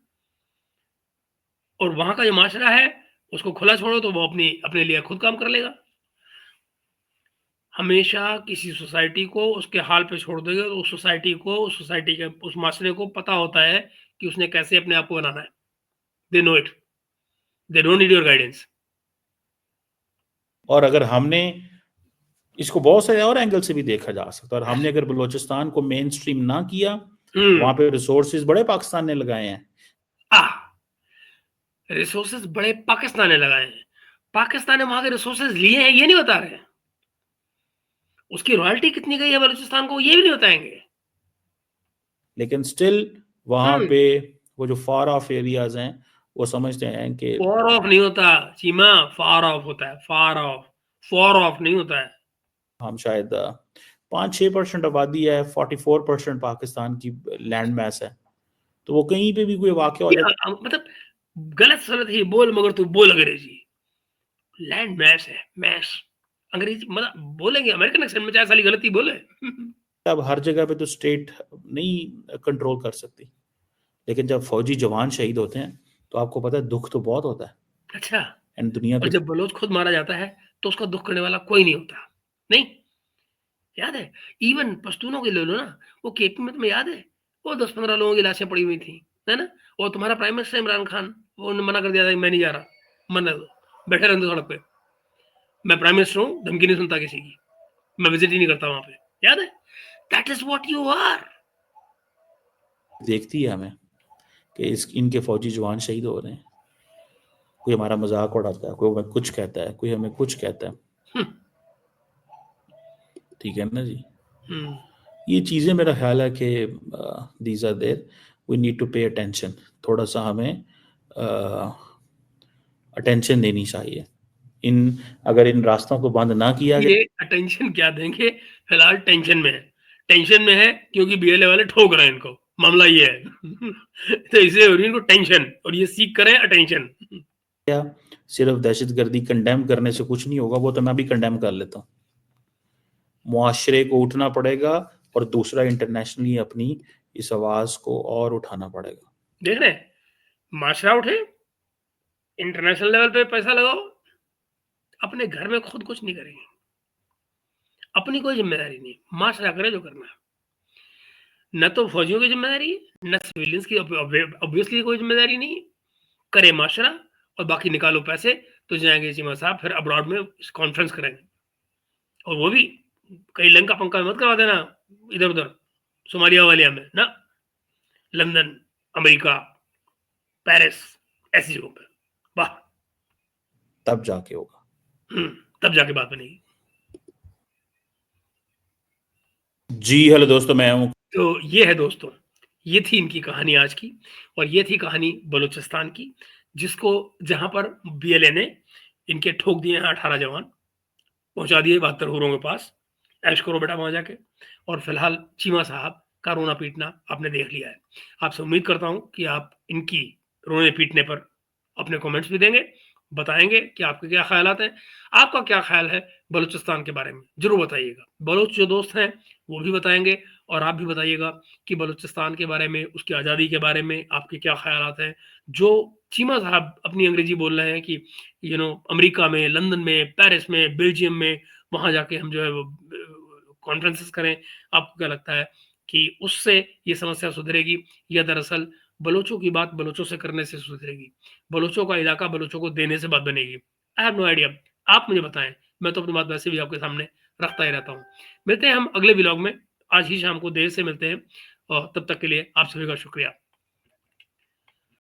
और वहां का जो माशरा है उसको खुला छोड़ो तो वो अपनी अपने लिए खुद काम कर लेगा। हमेशा किसी सोसाइटी को उसके हाल पे छोड़ दोगे तो उस सोसाइटी को, उस सोसाइटी के उस माशरे को पता होता है कि उसने कैसे अपने आप को बनाना है। They know it, they don't need your guidance. और अगर हमने इसको बहुत सारे और एंगल से भी देखा जा सकता है, और हमने अगर बलूचिस्तान को मेन स्ट्रीम ना किया, वहां पे रिसोर्सेज बड़े पाकिस्तान ने लगाए हैं। रिसोर्सेज बड़े पाकिस्तान ने लगाए हैं, पाकिस्तान ने वहां के रिसोर्सेज लिए हैं ये नहीं बता रहे हैं। उसकी रॉयल्टी कितनी गई है बलूचिस्तान को ये भी नहीं बताएंगे। लेकिन स्टिल वहां हम्म पे वो जो फार ऑफ एरियाज हैं, वो समझते हैं कि फार ऑफ नहीं होता चीमा, फार ऑफ होता है, फार ऑफ, फार ऑफ नहीं होता है। हम शायद 5-6% आबादी है, 44% पाकिस्तान की लैंड मैस है, तो वो कहीं पे भी कोई वाक़या हो जाए। मतलब गलत सलत ही बोल मगर तू बोल अंग्रेजी। लैंड मैस है, मैस अंग्रेजी मतलब बोलेंगे अमेरिकन एक्सेंट में, चाहे साली गलती बोले। अब हर जगह पे तो स्टेट नहीं कंट्रोल कर सकती, लेकिन जब फौजी जवान शहीद होते हैं तो आपको पता है दुख तो बहुत होता है। अच्छा, एंड दुनिया और पे जब बलोच खुद मारा जाता है तो उसका दुख करने वाला कोई नहीं होता। नहीं, याद है? इवन पश्तूनों के ले लो ना, वो केपी में तुम्हें याद है, वो 10-15 लोगों की लाशें पड़ी हुई थी, है ना? और तुम्हारा प्राइम मिनिस्टर इमरान खान, वो मना कर दिया था कि मैं नहीं जा रहा, मरने दो, बैठे रहने दो सड़क पे, मैं प्राइम मिनिस्टर हूँ, धमकी नहीं सुनता किसी की, मैं विजिट ही नहीं करता वहां पे। याद है? That is what you are. देखती है हमें कि इनके फौजी जवान शहीद हो रहे हैं, कोई हमारा मजाक उड़ाता है, कोई हमें कुछ कहता है, कोई हमें कुछ कहता है। ठीक है ना जी? ये चीज़ें मेरा ख्याल है कि these are there, we need to pay attention, थोड़ा सा हमें अटेंशन देनी चाहिए। इन अगर इन रास्तों को बंद ना किया गया, ये अटेंशन क्या देंगे, फिलहाल टेंशन में है। टेंशन में है क्योंकि बीएलए वाले ठोक रहे हैं इनको, मामला ये है। तो इसलिए हो रही है इनको टेंशन, और ये सीख करें अटेंशन। सिर्फ दहशतगर्दी कंडेम करने से कुछ नहीं होगा, वो तो मैं भी कंडेम कर लेता हूँ। मुआशरे को उठना पड़ेगा, और दूसरा इंटरनेशनली अपनी इस आवाज को और उठाना पड़ेगा। देख रहे हैं, माशरा उठे, इंटरनेशनल लेवल पे पैसा लगाओ, अपने घर में खुद कुछ नहीं करेंगे, अपनी कोई जिम्मेदारी नहीं, माशरा करे जो करना है। न तो फौजियों की जिम्मेदारी है, न सिविलियंस की, ऑब्वियसली कोई जिम्मेदारी नहीं है। करे माशरा और बाकी निकालो पैसे, तो जाएंगे चीमा साहब फिर अब्रॉड में कॉन्फ्रेंस करेंगे, और वो भी कहीं लंका पंका में मत करवा देना, इधर उधर सोमालिया वालिया में ना, लंदन, अमेरिका, पेरिस, ऐसी जगहों पे, वाह। तब जाके होगा। तब जाके बात बनेगी। जी हेलो दोस्तों, मैं हूं। तो ये है दोस्तों, ये थी इनकी कहानी आज की, और ये थी कहानी बलूचिस्तान की, जिसको जहां पर बीएलए ने इनके ठोक दिए हैं 18 जवान, पहुंचा दिए 72 हुरों के पास, ऐश करो बेटा वहां जाके। और फिलहाल चीमा साहब का रोना पीटना आपने देख लिया है। आपसे उम्मीद करता हूं कि आप इनकी रोने पीटने पर अपने कमेंट्स भी देंगे, बताएंगे कि आपके क्या ख्यालात हैं, आपका क्या ख्याल है बलूचिस्तान के बारे में, जरूर बताइएगा। बलूच जो दोस्त हैं वो भी बताएंगे, और आप भी बताइएगा कि बलूचिस्तान के बारे में, उसकी आज़ादी के बारे में आपके क्या ख्यालात हैं। जो चीमा साहब अपनी अंग्रेजी बोल रहे हैं कि अमेरिका में, लंदन में, पेरिस में, बेल्जियम में, वहां जाके हम जो है वो कॉन्फ्रेंसेस करें, आपको क्या लगता है कि उससे ये समस्या सुधरेगी, या दरअसल बलोचों की बात बलोचों से करने से सुधरेगी, बलोचों का इलाका बलोचों को देने से बात बनेगी? आई हैव नो आइडिया, आप मुझे बताएं। मैं तो अपनी बात वैसे भी आपके सामने रखता ही रहता हूँ। मिलते हैं हम अगले व्लॉग में, आज ही शाम को देर से मिलते हैं और तब तक के लिए आप सभी का शुक्रिया।